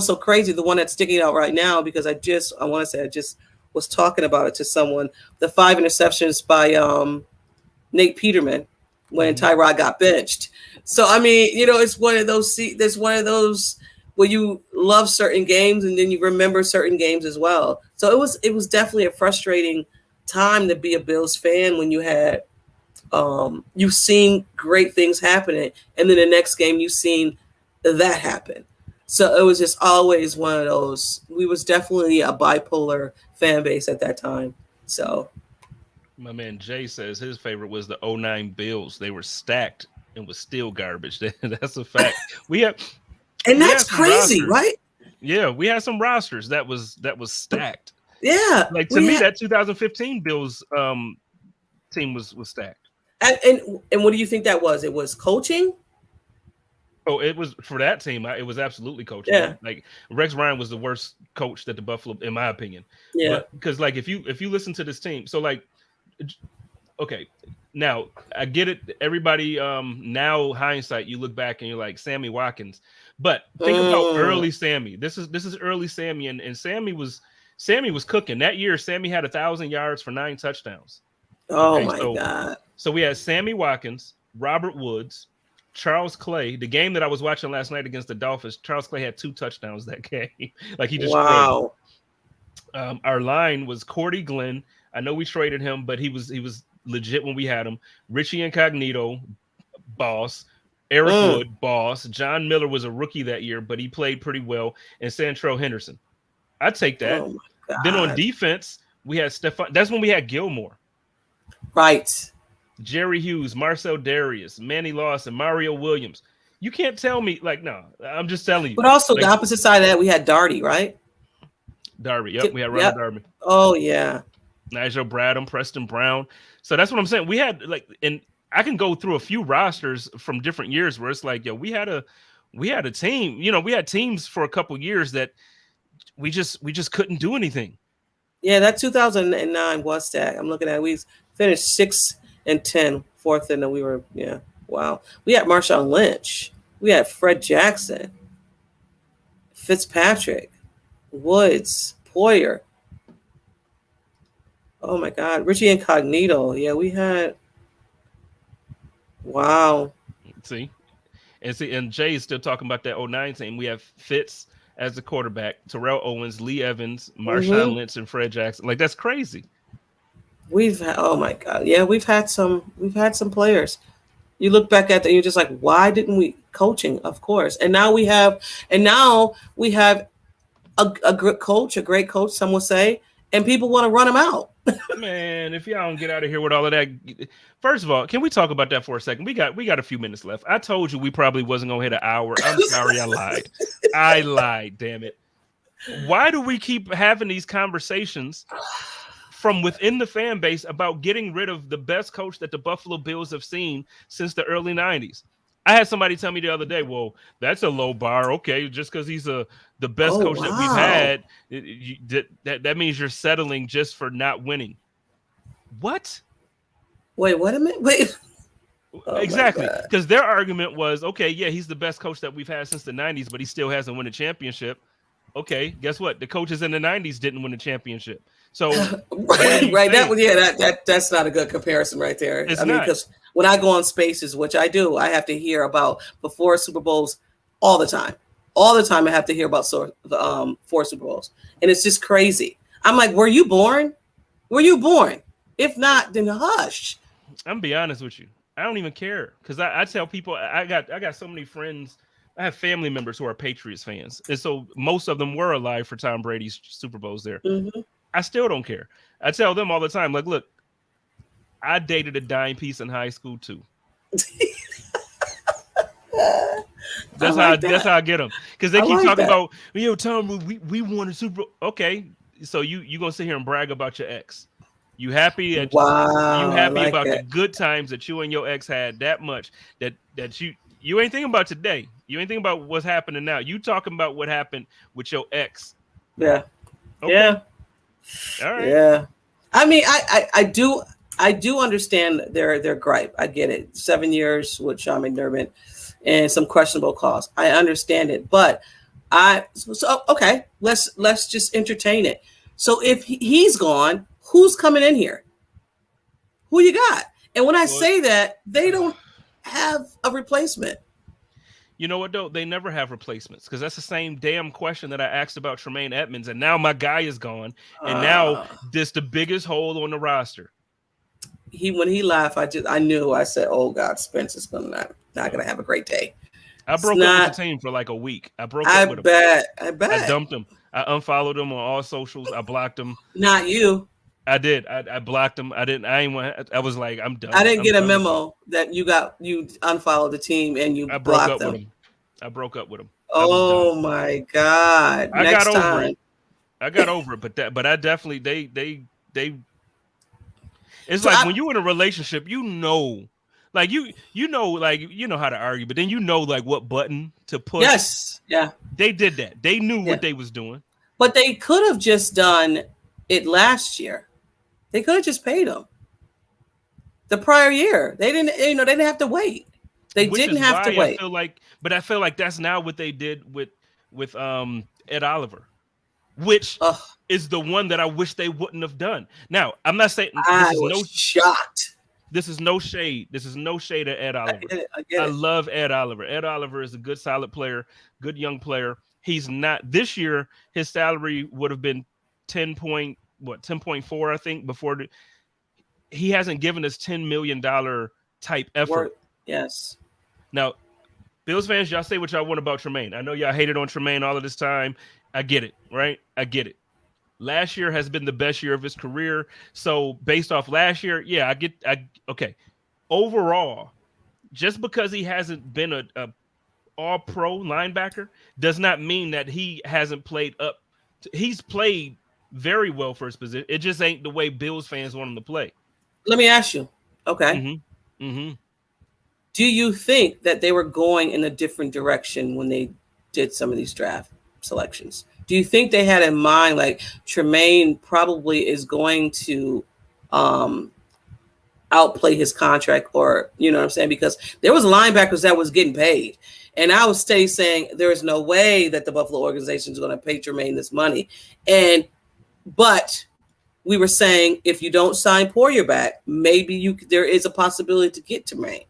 so crazy, the one that's sticking out right now, because I want to say I just was talking about it to someone, the 5 interceptions by Nate Peterman when Tyrod got benched. So I mean, it's one of those where you love certain games and then you remember certain games as well. So it was definitely a frustrating time to be a Bills fan when you had you've seen great things happening, and then the next game you've seen that happen. So it was just always one of those. We was definitely a bipolar fan base at that time. So My man Jay says his favorite was the '09 Bills. They were stacked and was still garbage. That's a fact. And that's had crazy, rosters. right? Yeah, we had some rosters that was stacked. Yeah. Like to me, that 2015 Bills team was stacked. And what do you think that was? It was coaching? Oh, it was for that team. It was absolutely coaching. Yeah. Like Rex Ryan was the worst coach that the Buffalo, in my opinion. Yeah. Because like if you listen to this team, so like, okay, now I get it. Everybody, now hindsight, you look back and you're like Sammy Watkins, but think about early Sammy. This is early Sammy, and Sammy was cooking that year. Sammy had 1,000 yards for 9 touchdowns. Oh my God! So we had Sammy Watkins, Robert Woods, Charles Clay. The game that I was watching last night against the Dolphins, Charles Clay had 2 touchdowns that game. Like he just wow. Our line was Cordy Glenn. I know we traded him, but he was legit when we had him. Richie Incognito, boss. Eric Wood, boss. John Miller was a rookie that year, but he played pretty well. And Santrell Henderson. I'd take that. Oh my God. Then on defense, we had Stefan. That's when we had Gilmore. Right. Jerry Hughes, Marcel Darius, Manny Lawson, Mario Williams. You can't tell me, like, no, I'm just telling you. But also like, the opposite side of that, we had Darty, right? Darby. Yep, we had Ronald Darby. Oh, yeah. Nigel Bradham, Preston Brown. So that's what I'm saying. We had, like, and I can go through a few rosters from different years where it's like, yo, we had a team. You know, we had teams for a couple years that we just couldn't do anything. Yeah, that 2009 was stacked. I'm looking at, we finished 6-10, fourth, and then we were, wow. We had Marshawn Lynch. We had Fred Jackson, Fitzpatrick, Woods, Poyer. Oh my God, Richie Incognito. Yeah, we had. Wow. See, and Jay is still talking about that 09 team. We have Fitz as the quarterback, Terrell Owens, Lee Evans, Marshawn Lynch, and Fred Jackson. Like, that's crazy. We've had, oh my God, yeah, we've had some players. You look back at that, you're just like, why didn't we coaching? Of course, and now we have a good coach, a great coach, some will say, and people want to run him out. Man, if y'all don't get out of here with all of that, first of all, can we talk about that for a second? We got a few minutes left. I told you we probably wasn't gonna hit an hour. I'm sorry, I lied. I lied. Damn it. Why do we keep having these conversations from within the fan base about getting rid of the best coach that the Buffalo Bills have seen since the early 90s? I had somebody tell me the other day, well, that's a low bar. Okay, just because he's the best coach that we've had, that means you're settling just for not winning. What? Wait, what a minute. Wait. Oh, exactly. Because their argument was, okay, yeah, he's the best coach that we've had since the 90s, but he still hasn't won a championship. Okay, guess what? The coaches in the 90s didn't win a championship. So right, that's not a good comparison right there. It's not. Because when I go on Spaces, which I do, I have to hear about before Super Bowls all the time. All the time I have to hear about 4 Super Bowls. And it's just crazy. I'm like, were you born? Were you born? If not, then hush. I'm gonna be honest with you. I don't even care. Because I tell people, I got so many friends. I have family members who are Patriots fans. And so most of them were alive for Tom Brady's Super Bowls there. Mm-hmm. I still don't care. I tell them all the time, like, look, I dated a dime piece in high school too. That's how I get them, because they keep talking about, yo, Tom, we won a Super Bowl. Okay, so you gonna sit here and brag about your ex? You happy that you happy about the good times that you and your ex had that much that you ain't thinking about today. You ain't thinking about what's happening now. You talking about what happened with your ex. Yeah. Okay. Yeah. All right. Yeah. I mean, I do understand their gripe. I get it. 7 years with Sean McDermott and some questionable calls. I understand it, but okay, let's just entertain it. So if he's gone, who's coming in here? Who you got? And when I say that, they don't have a replacement. You know what though? They never have replacements because that's the same damn question that I asked about Tremaine Edmonds, and now my guy is gone, and now this the biggest hole on the roster. When he left, I knew. I said, "Oh God, Spencer's not gonna have a great day." I broke up with the team for like a week. I broke up with him. I bet. I dumped him. I unfollowed him on all socials. I blocked him. Not you. I did. I blocked him. I didn't. I was like, I'm done. I didn't get a memo that you unfollowed the team and you blocked them. With him. I broke up with him. Oh my God! I got over it. I got over it, but I definitely they. It's so like when you're in a relationship, like you know how to argue, but then like what button to push. Yes, yeah. They did that. They knew what they was doing. But they could have just done it last year. They could have just paid him. The prior year, they didn't. They didn't have to wait. They didn't have to wait. I feel like that's now what they did with Ed Oliver, which is the one that I wish they wouldn't have done. Now, I'm not saying I was shocked. This is no shade. This is no shade at Ed Oliver. I get it. Love Ed Oliver. Ed Oliver is a good, solid player, good young player. He's not this year. His salary would have been 10.4, I think. Before he hasn't given us $10 million type effort. Yes. Now, Bills fans, y'all say what y'all want about Tremaine. I know y'all hated on Tremaine all of this time. I get it, right? I get it. Last year has been the best year of his career. So based off last year, yeah, okay. Overall, just because he hasn't been a all-pro linebacker does not mean that he hasn't played up. He's played very well for his position. It just ain't the way Bills fans want him to play. Let me ask you. Okay. Do you think that they were going in a different direction when they did some of these draft selections? Do you think they had in mind like Tremaine probably is going to outplay his contract, or you know what I'm saying? Because there was linebackers that was getting paid, and I was saying there is no way that the Buffalo organization is going to pay Tremaine this money, but we were saying if you don't sign Poirier back, maybe there is a possibility to get Tremaine.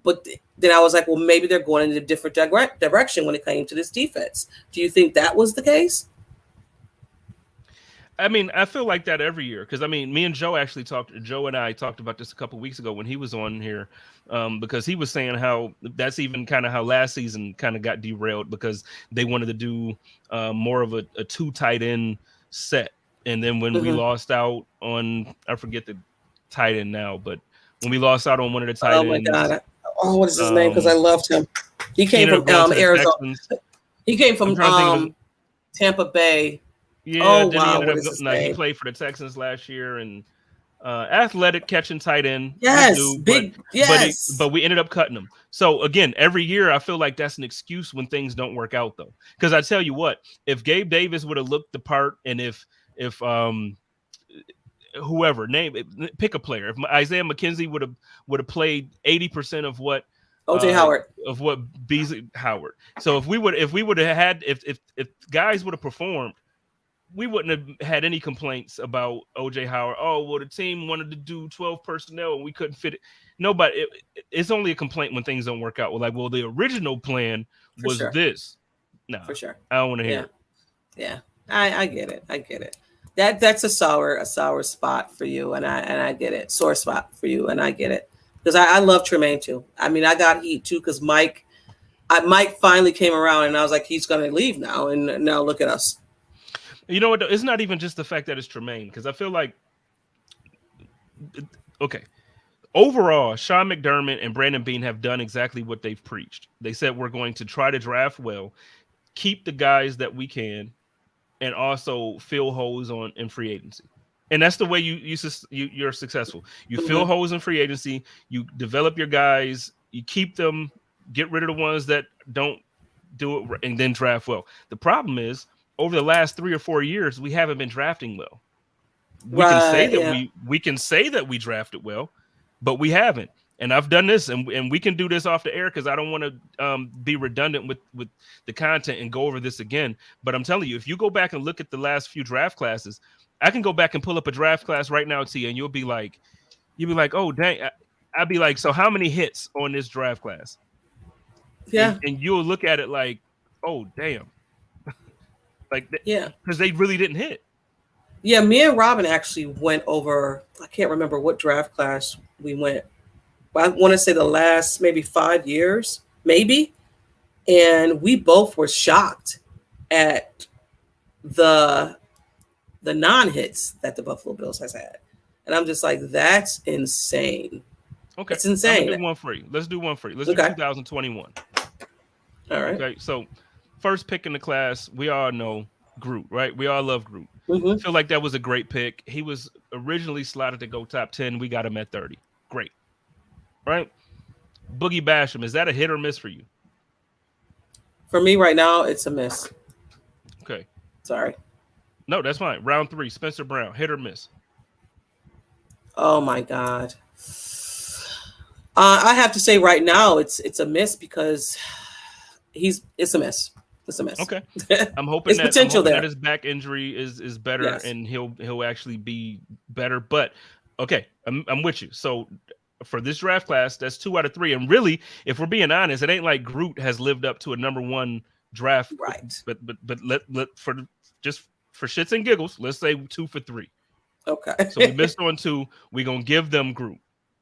But then I was like, well, maybe they're going in a different direction when it came to this defense. Do you think that was the case? I mean, I feel like that every year because, I mean, me and Joe and I talked about this a couple of weeks ago when he was on here because he was saying how that's even kind of how last season kind of got derailed because they wanted to do more of a two tight end set. And then when we lost out on, I forget the tight end now, but when we lost out on one of the tight ends. Oh, my God. What is his name? Because I loved him. He came from Arizona. He came from Tampa Bay. Yeah, he played for the Texans last year and athletic catching tight end. Yes, but we ended up cutting him. So again, every year I feel like that's an excuse when things don't work out though. Because I tell you what, if Gabe Davis would have looked the part, and if whoever pick a player, if Isaiah McKenzie would have played 80% of what OJ Howard of what Beasley Howard. So if we would have had if guys would have performed, we wouldn't have had any complaints about OJ Howard. Oh, well, the team wanted to do 12 personnel and we couldn't fit it. No, but it's only a complaint when things don't work out. Well, the original plan was this. No, for sure. I don't want to hear it. Yeah, I get it. I get it. That's a sour spot for you, and I get it. Sore spot for you, and I get it. Because I love Tremaine too. I mean, I got heat too because Mike finally came around, and I was like, he's going to leave now, and now look at us. You know what? It's not even just the fact that it's Tremaine, because I feel like, okay, overall, Sean McDermott and Brandon Beane have done exactly what they've preached. They said we're going to try to draft well, keep the guys that we can, and also fill holes in free agency. And that's the way you're successful. You fill holes in free agency, you develop your guys, you keep them, get rid of the ones that don't do it, and then draft well. The problem is, over the last 3 or 4 years, we haven't been drafting well. We can say that we drafted well, but we haven't. And I've done this, and we can do this off the air because I don't want to be redundant with the content and go over this again. But I'm telling you, if you go back and look at the last few draft classes, I can go back and pull up a draft class right now to you, and you'll be like, oh dang, I'd be like, so how many hits on this draft class? Yeah. And you'll look at it like, oh damn, like Yeah. because they really didn't hit. Yeah, me and Robin actually went over, I can't remember what draft class we went. I want to say the last maybe 5 years, maybe. And we both were shocked at the non-hits that the Buffalo Bills has had. And I'm just like, that's insane. Okay. It's insane. I'm gonna do one for you. Let's do one for you. Let's Okay. do 2021. All right. Okay. So first pick in the class, we all know Groot, right? We all love Groot. Mm-hmm. I feel like that was a great pick. He was originally slotted to go top 10. We got him at 30. Great. Right? Boogie Basham, is that a hit or miss for you? For me right now, it's a miss. Okay. Sorry. No, that's fine. Round 3, Spencer Brown, hit or miss? Oh my God. I have to say right now it's a miss because it's a miss. It's a miss. Okay. I'm hoping It's potential there. that his back injury is better, Yes. and he'll actually be better. But okay, I'm with you. So for this draft class, that's 2 out of 3. And really, if we're being honest, it ain't like Groot has lived up to a number 1 draft. Right. But let for shits and giggles, let's say 2 for 3. Okay. So we missed on 2. We're gonna give them Groot.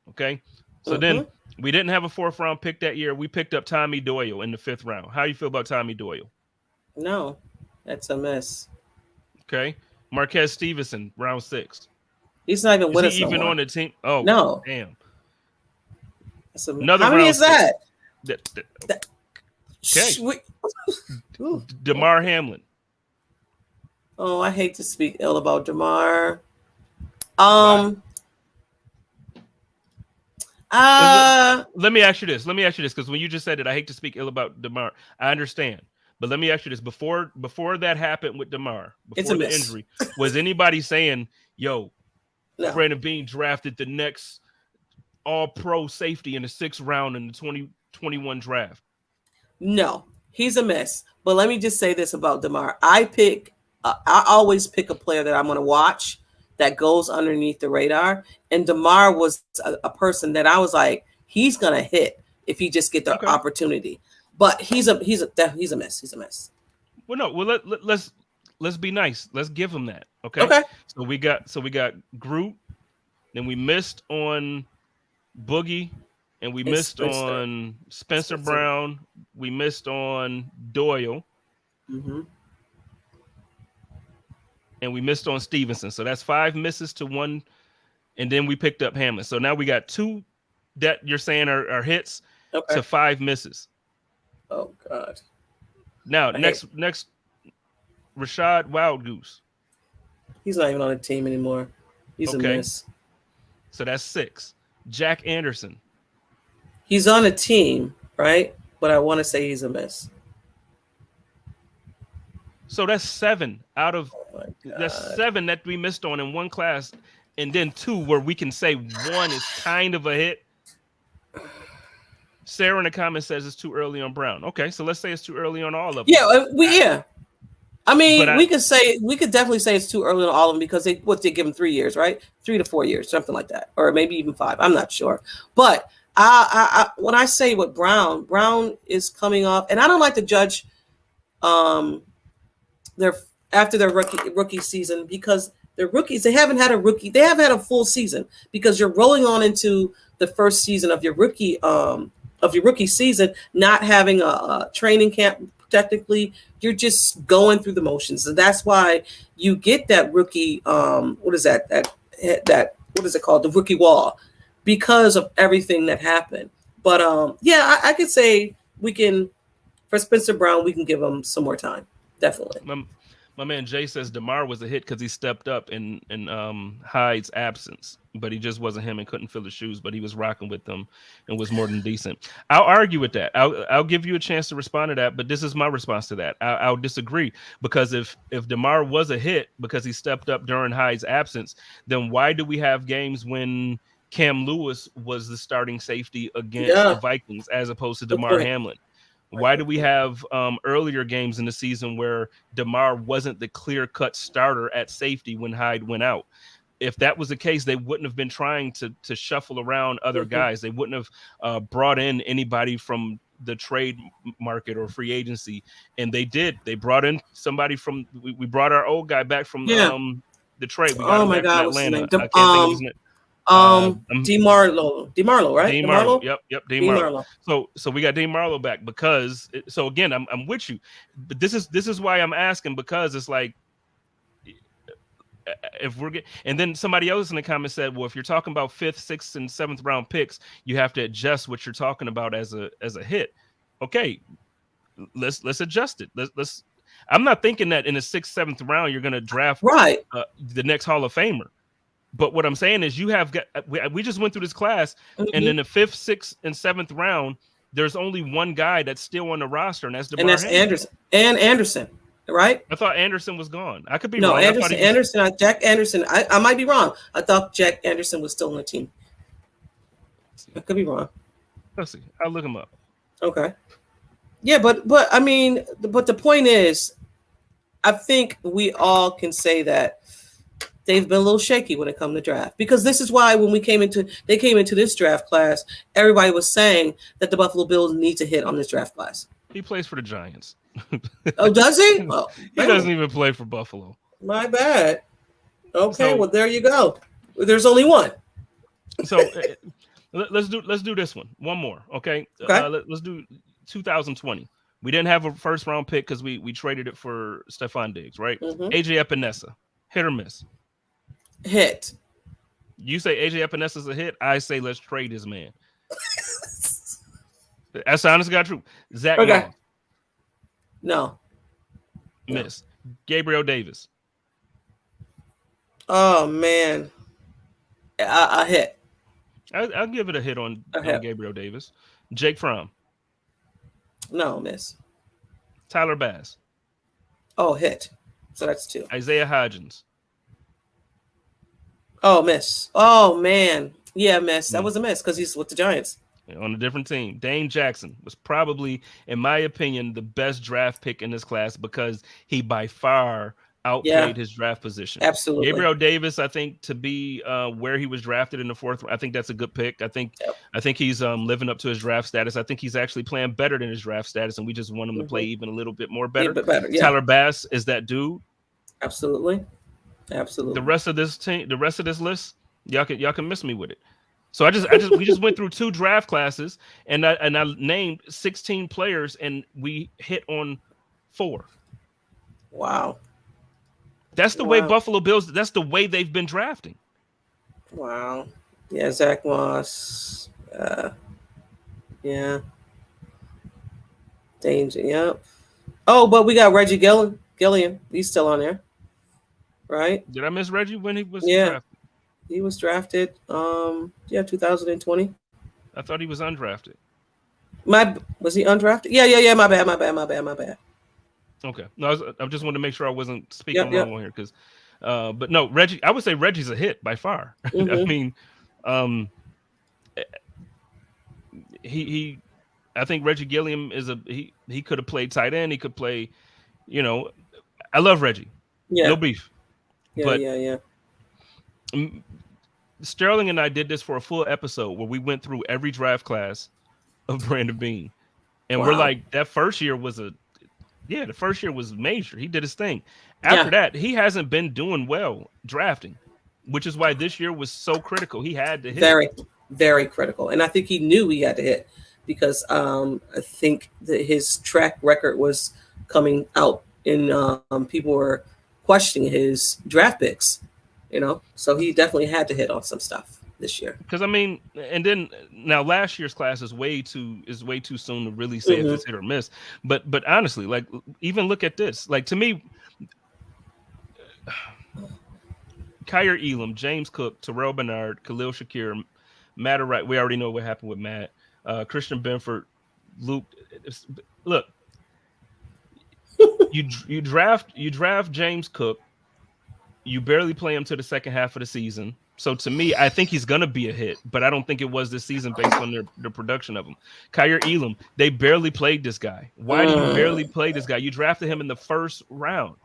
Okay. So then we didn't have a 4th round pick that year. We picked up Tommy Doyle in the 5th round. How you feel about Tommy Doyle? No, that's a miss. Okay. Marquez Stevenson, round 6. He's not even with us. Is he even on the team? Oh, no. Damn. Another how many is that? Okay. DeMar Hamlin. Oh, I hate to speak ill about DeMar. Let me ask you this. Because when you just said it, I hate to speak ill about DeMar. I understand. But let me ask you this: before that happened with DeMar, before the injury, was anybody saying, "Yo, Brandon Beane drafted the next All-Pro safety in the 6th round in the 2021 draft"? No, he's a miss. But let me just say this about DeMar: I always pick a player that I'm going to watch that goes underneath the radar, and DeMar was a person that I was like, he's going to hit if he just get the opportunity. But he's a miss. He's a miss. Well, no. Well, let's be nice. Let's give him that. Okay. Okay. So we got Groot. Then we missed on Boogie, and we missed on Spencer Brown. We missed on Doyle. Mm-hmm. And we missed on Stevenson. So that's 5 misses to 1. And then we picked up Hamlin. So now we got 2 that you're saying are hits to 5 misses. Oh God. Now next Rashad Wild Goose. He's not even on the team anymore. He's a miss. So that's 6. Jack Anderson. He's on a team, right? But I want to say he's a miss. So that's 7 out of that's 7 that we missed on in one class, and then 2 where we can say 1 is kind of a hit. Sarah in the comments says it's too early on Brown. Okay, so let's say it's too early on all of them. Yeah, I mean, we could definitely say it's too early on all of them because they give them 3 years, right? 3 to 4 years, something like that, or maybe even 5. I'm not sure. But I when I say what Brown is coming off, and I don't like to judge their rookie season because they're rookies. They haven't had a full season because you're rolling on into the first season of your rookie season, not having a training camp. Technically, you're just going through the motions, and that's why you get that rookie. What is that? What is it called? The rookie wall, because of everything that happened. But I could say for Spencer Brown, we can give him some more time. Definitely. My man Jay says DeMar was a hit because he stepped up in Hyde's absence, but he just wasn't him and couldn't fill the shoes, but he was rocking with them and was more than decent. I'll argue with that. I'll give you a chance to respond to that, but this is my response to that. I'll disagree because if DeMar was a hit because he stepped up during Hyde's absence, then why do we have games when Cam Lewis was the starting safety against the Vikings as opposed to DeMar Hamlin? Why do we have earlier games in the season where DeMar wasn't the clear-cut starter at safety when Hyde went out? If that was the case, they wouldn't have been trying to shuffle around other guys. They wouldn't have brought in anybody from the trade market or free agency, and they did. They brought in somebody from. We brought our old guy back from the trade. We got him back from Atlanta. I can't think of his name. DeMarlo, right? Dean Marlowe. Yep, Dean Marlowe. So we got Dean Marlowe back because. So again, I'm with you, but this is why I'm asking, because it's like, if we're and then somebody else in the comments said, well, if you're talking about 5th, 6th, and 7th round picks, you have to adjust what you're talking about as a hit. Okay, let's adjust it. Let's. I'm not thinking that in the 6th, 7th round you're going to draft the next Hall of Famer. But what I'm saying is you have got. We just went through this class, and in the 5th, 6th, and 7th round, there's only one guy that's still on the roster, and that's Anderson. Right? I thought Anderson was gone. I could be wrong. Jack Anderson. I might be wrong. I thought Jack Anderson was still on the team. I could be wrong. Let's see. I'll look him up. Okay. Yeah, but I mean, but the point is, I think we all can say that they've been a little shaky when it comes to draft, because this is why when they came into this draft class, everybody was saying that the Buffalo Bills need to hit on this draft class. He plays for the Giants. Oh, does he? Well, he doesn't even play for Buffalo. My bad. Okay, well there you go. There's only one. So let's do this one more. Okay. Let's do 2020. We didn't have a first round pick because we traded it for Stephon Diggs, right? AJ Epinesa, hit or miss? Hit. You say AJ Epinesa's a hit. I say let's trade this man. That's the honest God truth. Zach. Okay. No. Miss. Gabriel Davis. Oh man, a hit. I'll give it a hit on Gabriel Davis. Jake Fromm. No, miss. Tyler Bass. Oh, hit. So that's 2. Isaiah Hodgins. Oh, miss. Oh man, yeah, miss. That was a miss because he's with the Giants. On a different team. Dane Jackson was probably, in my opinion, the best draft pick in this class because he by far outplayed his draft position. Absolutely. Gabriel Davis, I think, to be where he was drafted in the 4th, I think that's a good pick. I think he's living up to his draft status. I think he's actually playing better than his draft status, and we just want him to play even a little bit more better. Tyler Bass is that dude. Absolutely. The rest of this team, the rest of this list, y'all can miss me with it. So we just went through 2 draft classes, and I named 16 players, and we hit on 4. Wow. That's the way Buffalo Bills. That's the way they've been drafting. Wow. Yeah, Zach Moss. Yeah. Danger. Yep. Oh, but we got Reggie Gilliam. He's still on there, right? Did I miss Reggie when he was drafted? He was drafted, 2020. I thought he was undrafted. Was he undrafted? Yeah. My bad. Okay. No, I just wanted to make sure I wasn't speaking wrong on here because, but no, Reggie. I would say Reggie's a hit by far. I mean, he. I think Reggie Gilliam is he could have played tight end. He could play. I love Reggie. Yeah. No beef. Yeah. Sterling and I did this for a full episode where we went through every draft class of Brandon Beane, and we're like, that first year was the first year was major. He did his thing. After that, he hasn't been doing well drafting, which is why this year was so critical. He had to hit. Very, very critical, and I think he knew he had to hit because I think that his track record was coming out, and people were questioning his draft picks. So he definitely had to hit on some stuff this year. Because I mean, and then now last year's class is way too soon to really say if it's hit or miss. But honestly, like even look at this. Like to me, Kyer Elam, James Cook, Terrell Bernard, Khalil Shakir, Matt Wright. We already know what happened with Matt. Christian Benford, Luke. Look, you draft James Cook. You barely play him to the second half of the season. So to me, I think he's going to be a hit, but I don't think it was this season based on the production of him. Kyer Elam, they barely played this guy. Why do you barely play this guy? You drafted him in the 1st round.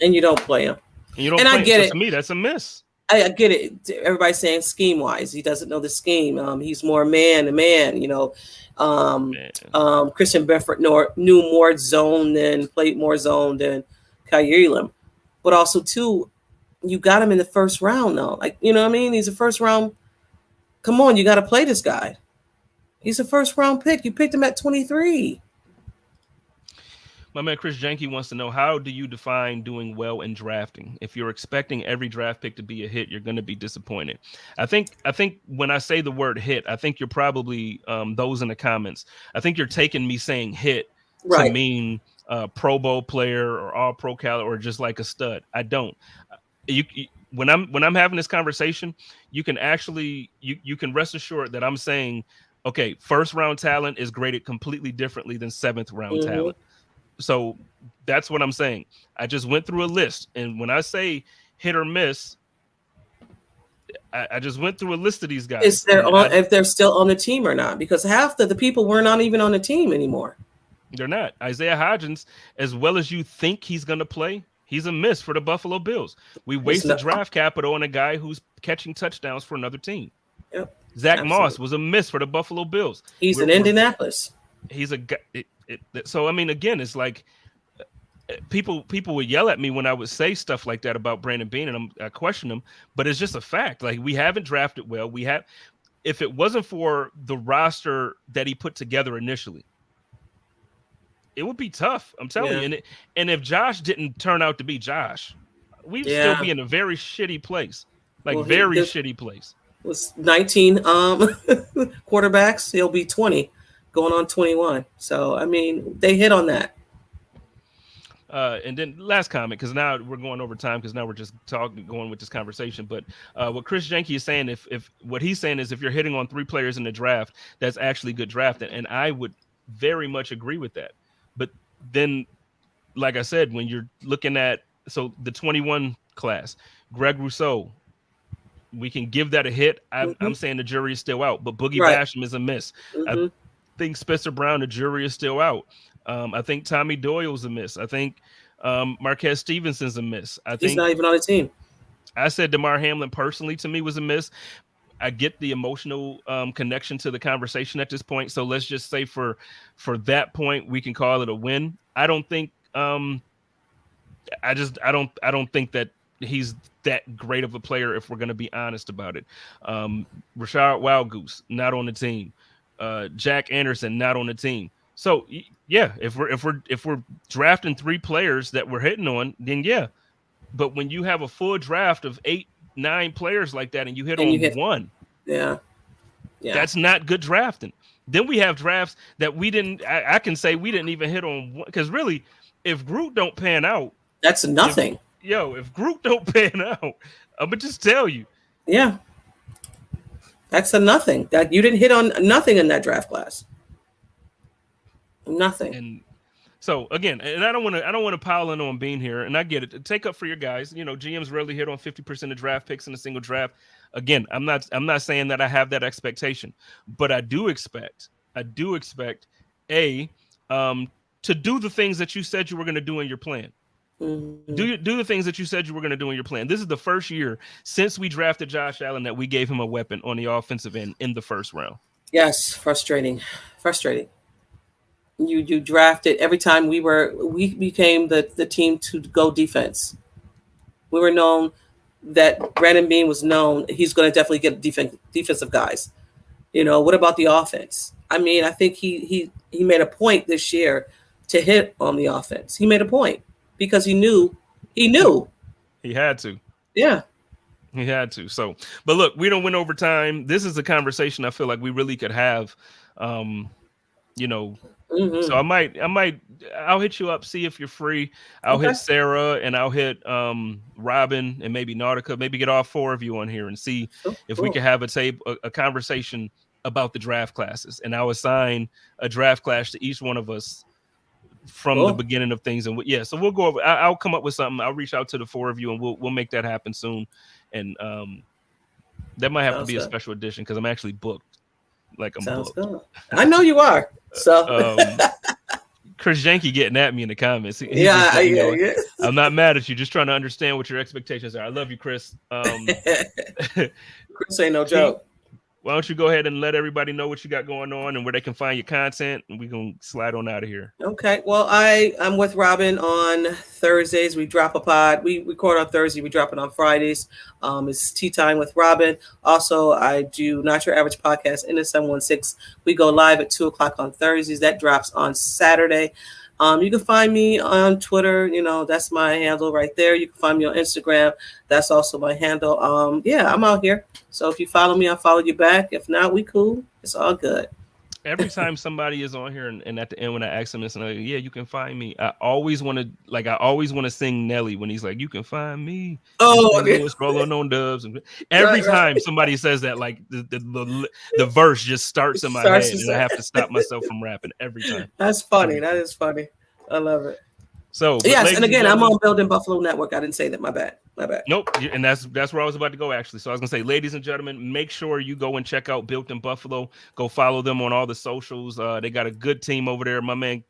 And you don't play him. And I get it. To me, that's a miss. I get it. Everybody's saying scheme wise, he doesn't know the scheme. He's more man to man. Christian Benford knew more zone than played more zone than Kyrie Elam, but also too, you got him in the first round though. Like, you know what I mean? He's a first round. Come on, you got to play this guy. He's a first round pick. You picked him at 23. My man Chris Jenke wants to know, how do you define doing well in drafting? If you're expecting every draft pick to be a hit, you're going to be disappointed. I think when I say the word hit, I think you're probably those in the comments. I think you're taking me saying hit to mean Pro Bowl player or All Pro caliber or just like a stud. I don't. When I'm having this conversation, you can actually you can rest assured that I'm saying, okay, first round talent is graded completely differently than seventh round talent. So that's what I'm saying. I just went through a list, and when I say hit or miss, I just went through a list of these guys. If they're still on the team or not, because half the people were not even on the team anymore. They're not. Isaiah Hodgins, as well as you think he's going to play, he's a miss for the Buffalo Bills. We wasted draft capital on a guy who's catching touchdowns for another team. Yep. Zach Moss was a miss for the Buffalo Bills. He's in Indianapolis. He's a guy. So, I mean, again, it's like people would yell at me when I would say stuff like that about Brandon Beane, and I question them, but it's just a fact. Like, we haven't drafted well. If it wasn't for the roster that he put together initially, it would be tough. I'm telling you. And if Josh didn't turn out to be Josh, we'd still be in a very shitty place. Shitty place. Was 19 quarterbacks. He'll be 20. Going on 21. So, I mean, they hit on that. And then last comment, because now we're going over time, because now we're just going with this conversation. But what Chris Jenke is saying, if what he's saying is if you're hitting on 3 players in the draft, that's actually good draft. And I would very much agree with that. But then, like I said, when you're looking at, so the 21 class, Greg Rousseau, we can give that a hit. I'm saying the jury is still out, but Boogie Basham is a miss. I think Spencer Brown, the jury is still out. I think Tommy Doyle's a miss. I think Marquez Stevenson's a miss. He's not even on the team. I said DeMar Hamlin personally to me was a miss. I get the emotional connection to the conversation at this point. So let's just say for that point, we can call it a win. I don't think I don't think that he's that great of a player if we're going to be honest about it. Rashard Wildgoose, not on the team. Jack Anderson, not on the team. So yeah, if we're drafting 3 players that we're hitting on, then yeah. But when you have a full draft of 8-9 players like that and you hit one, that's not good drafting. Then we have drafts that we didn't. I can say we didn't even hit on one, because really, if Groot don't pan out, that's nothing. If Groot don't pan out, I'm gonna just tell you. Yeah. That's a nothing. That you didn't hit on nothing in that draft class. Nothing. And so again, and I don't want to pile in on Bean here, and I get it. Take up for your guys. GMs rarely hit on 50% of draft picks in a single draft. Again, I'm not saying that I have that expectation, but I do expect to do the things that you said you were going to do in your plan. Do the things that you said you were going to do in your plan. This is the first year since we drafted Josh Allen that we gave him a weapon on the offensive end in the first round. Yes, frustrating. You drafted every time we became the team to go defense. We were known that Brandon Beane was known he's going to definitely get defensive guys. What about the offense? I mean, I think he made a point this year to hit on the offense. He made a point. Because he knew. He had to. Yeah. He had to. So, but look, we don't win overtime. This is a conversation I feel like we really could have. So I'll hit you up, see if you're free. I'll hit Sarah and I'll hit Robin and maybe Nautica, maybe get all 4 of you on here and see if we can have a conversation about the draft classes. And I'll assign a draft class to each one of us from the beginning of things. And so we'll go over. I'll come up with something. I'll reach out to the 4 of you and we'll make that happen soon. And that might have to be a special edition because I'm actually booked. Like I'm booked. Good. I know you are. So Chris Janke getting at me in the comments. Yeah. I'm not mad at you. Just trying to understand what your expectations are. I love you, Chris. Chris ain't no joke. Why don't you go ahead and let everybody know what you got going on and where they can find your content, and we can slide on out of here. Okay. Well, I'm with Robin on Thursdays. We drop a pod. We record on Thursday. We drop it on Fridays. It's Tea Time with Robin. Also, I do Not Your Average Podcast in the 716. We go live at 2:00 on Thursdays. That drops on Saturday. You can find me on Twitter. That's my handle right there. You can find me on Instagram. That's also my handle. I'm out here. So if you follow me, I'll follow you back. If not, we cool. It's all good. Every time somebody is on here and at the end when I ask them this, and yeah, you can find me. I always want to sing Nelly when he's like, you can find me. Oh, okay. Rolling on dubs. And every time somebody says that, like the verse just starts in my head, and I have to stop myself from rapping every time. That's funny. That is funny. I love it. So yes, and again, I'm on Building Buffalo Network. I didn't say that. My bad. Nope, and that's where I was about to go actually. So I was gonna say, ladies and gentlemen, make sure you go and check out Built in Buffalo. Go follow them on all the socials. They got a good team over there. My man,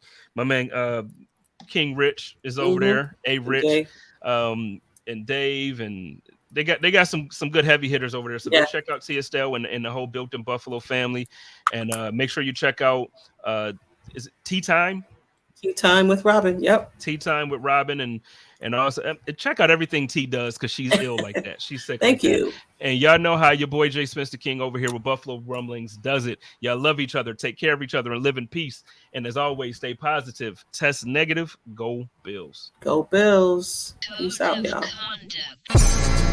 King Rich is over there. Rich, okay. And Dave, and they got some good heavy hitters over there. So go check out Estell and the whole Built in Buffalo family, and make sure you check out is it Tea Time? Tea Time with Robin. Yep. Tea Time with Robin, and also check out everything T does because she's ill like that. She's sick. Thank you. That. And y'all know how your boy Jay Spencer King over here with Buffalo Rumblings does it. Y'all love each other, take care of each other, and live in peace. And as always, stay positive. Test negative. Go Bills. Go Bills. Peace out, y'all. Conduct.